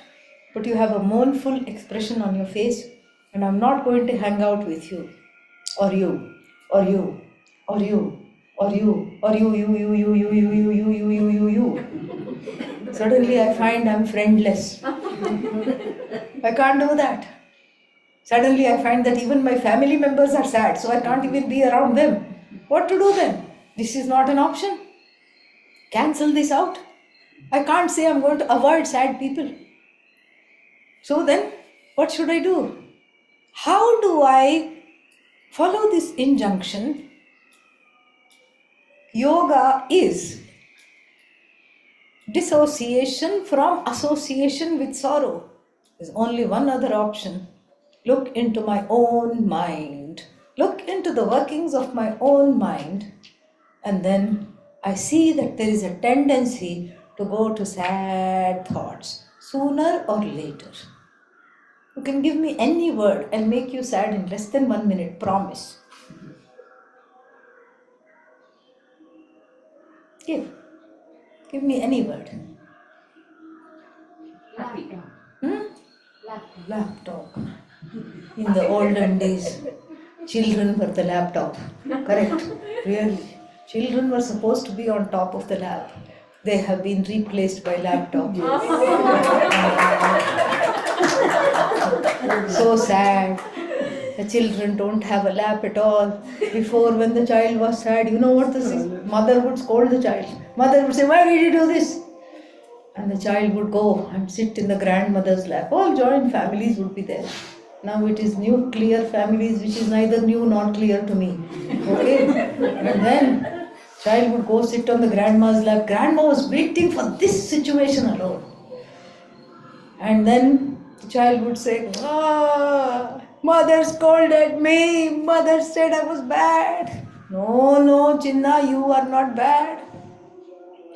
S1: but you have a mournful expression on your face, and I'm not going to hang out with you, or you, or you, or you, or you, or you. Suddenly I find I'm friendless. I can't do that. Suddenly I find that even my family members are sad, so I can't even be around them. What to do then? This is not an option. Cancel this out. I can't say I'm going to avoid sad people. So then, what should I do? How do I follow this injunction? Yoga is dissociation from association with sorrow. There's only one other option. Look into my own mind. Look into the workings of my own mind. And then I see that there is a tendency to go to sad thoughts sooner or later. You can give me any word, I'll make you sad in less than 1 minute, promise. Give me any word. Laptop. In the olden days, children were the laptop. Correct, really. Children were supposed to be on top of the lap. They have been replaced by laptop. So sad. The children don't have a lap at all. Before, when the child was sad, you know what this is? Mother would scold the child. Mother would say, "Why did you do this?" And the child would go and sit in the grandmother's lap. All joint families would be there. Now it is nuclear families, which is neither new nor clear to me. Okay? And then child would go sit on the grandma's lap. Grandma was waiting for this situation alone. And then the child would say, "Mother scolded me. Mother said I was bad." No, Chinna, you are not bad.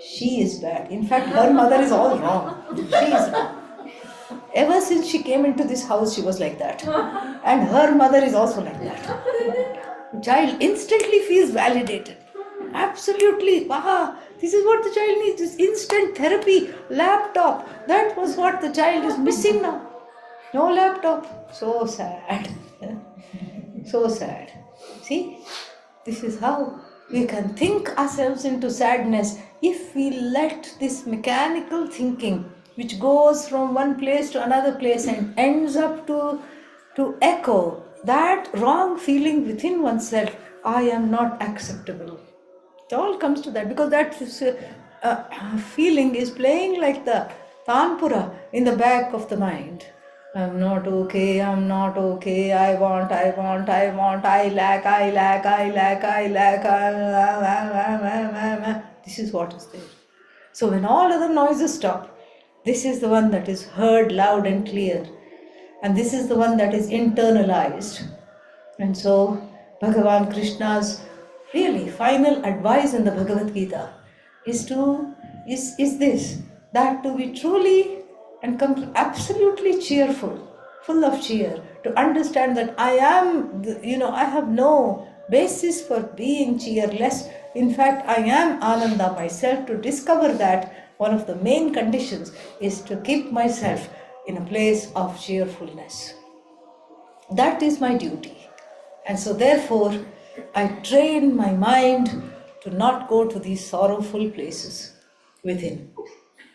S1: She is bad. In fact, her mother is all wrong. She is wrong. Ever since she came into this house, she was like that. And her mother is also like that. The child instantly feels validated. Absolutely. This is what the child needs. This instant therapy. Laptop. That was what the child is missing now. No laptop. So sad. So sad. See? This is how we can think ourselves into sadness if we let this mechanical thinking, which goes from one place to another place and ends up to echo that wrong feeling within oneself, I am not acceptable. It all comes to that because that feeling is playing like the tanpura in the back of the mind. I'm not okay, I want, I lack. This is what is there. So when all other noises stop, this is the one that is heard loud and clear. And this is the one that is internalized. And so Bhagavan Krishna's really final advice in the Bhagavad-Gītā is this, that to be truly and absolutely cheerful, full of cheer, to understand that I have no basis for being cheerless. In fact, I am Ananda myself. To discover that, one of the main conditions is to keep myself in a place of cheerfulness. That is my duty. And so therefore, I train my mind to not go to these sorrowful places within.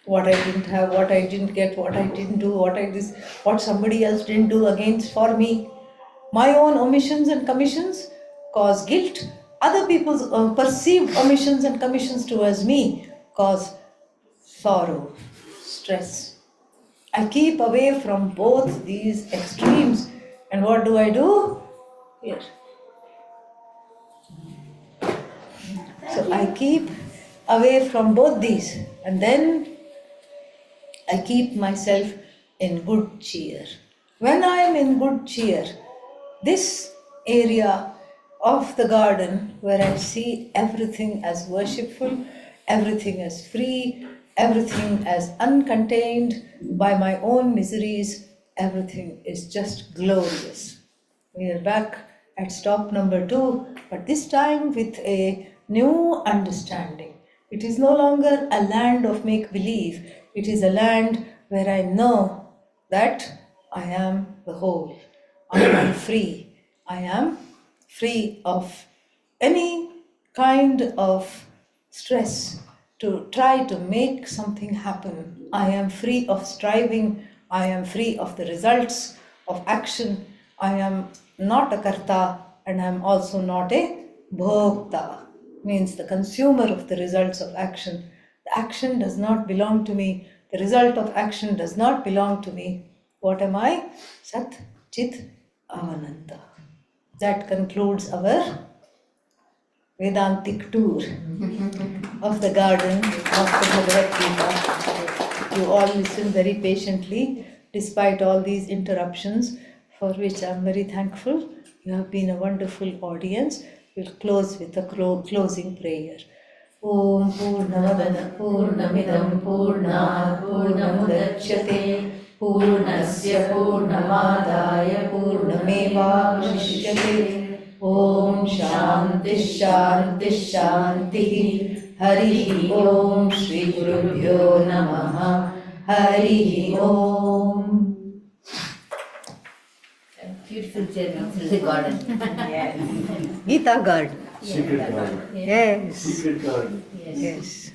S1: What I didn't have, what I didn't get, what I didn't do, what somebody else didn't do for me. My own omissions and commissions cause guilt. Other people's perceived omissions and commissions towards me cause sorrow, stress. I keep away from both these extremes. And what do I do? Here. So I keep away from both these, and then I keep myself in good cheer. When I am in good cheer, this area of the garden where I see everything as worshipful, everything as free, everything as uncontained by my own miseries, everything is just glorious. We are back at stop number 2, but this time with a new understanding. It is no longer a land of make-believe. It is a land where I know that I am the whole. I am free. I am free of any kind of stress to try to make something happen. I am free of striving. I am free of the results of action. I am not a karta and I am also not a bhokta, means the consumer of the results of action. The action does not belong to me. The result of action does not belong to me. What am I? Sat Chit Avananda. That concludes our Vedantic tour of the garden of the Bhagavad-Gītā. You all listen very patiently despite all these interruptions, for which I am very thankful. You have been a wonderful audience. We'll close with a closing prayer. Om Purnamada Purnamidam Purnat Purnamudachyate Purnasya Purnamadaya Purnamevavashishyate. Om Shanti Shanti Shanti. Hari Om Shri Gurubhyo Namaha. Hari Om.
S2: Beautiful journey through the garden. Yes.
S1: Gītā Garden.
S4: Secret garden.
S1: Yes.
S4: Secret garden.
S2: Yes.
S1: Yes.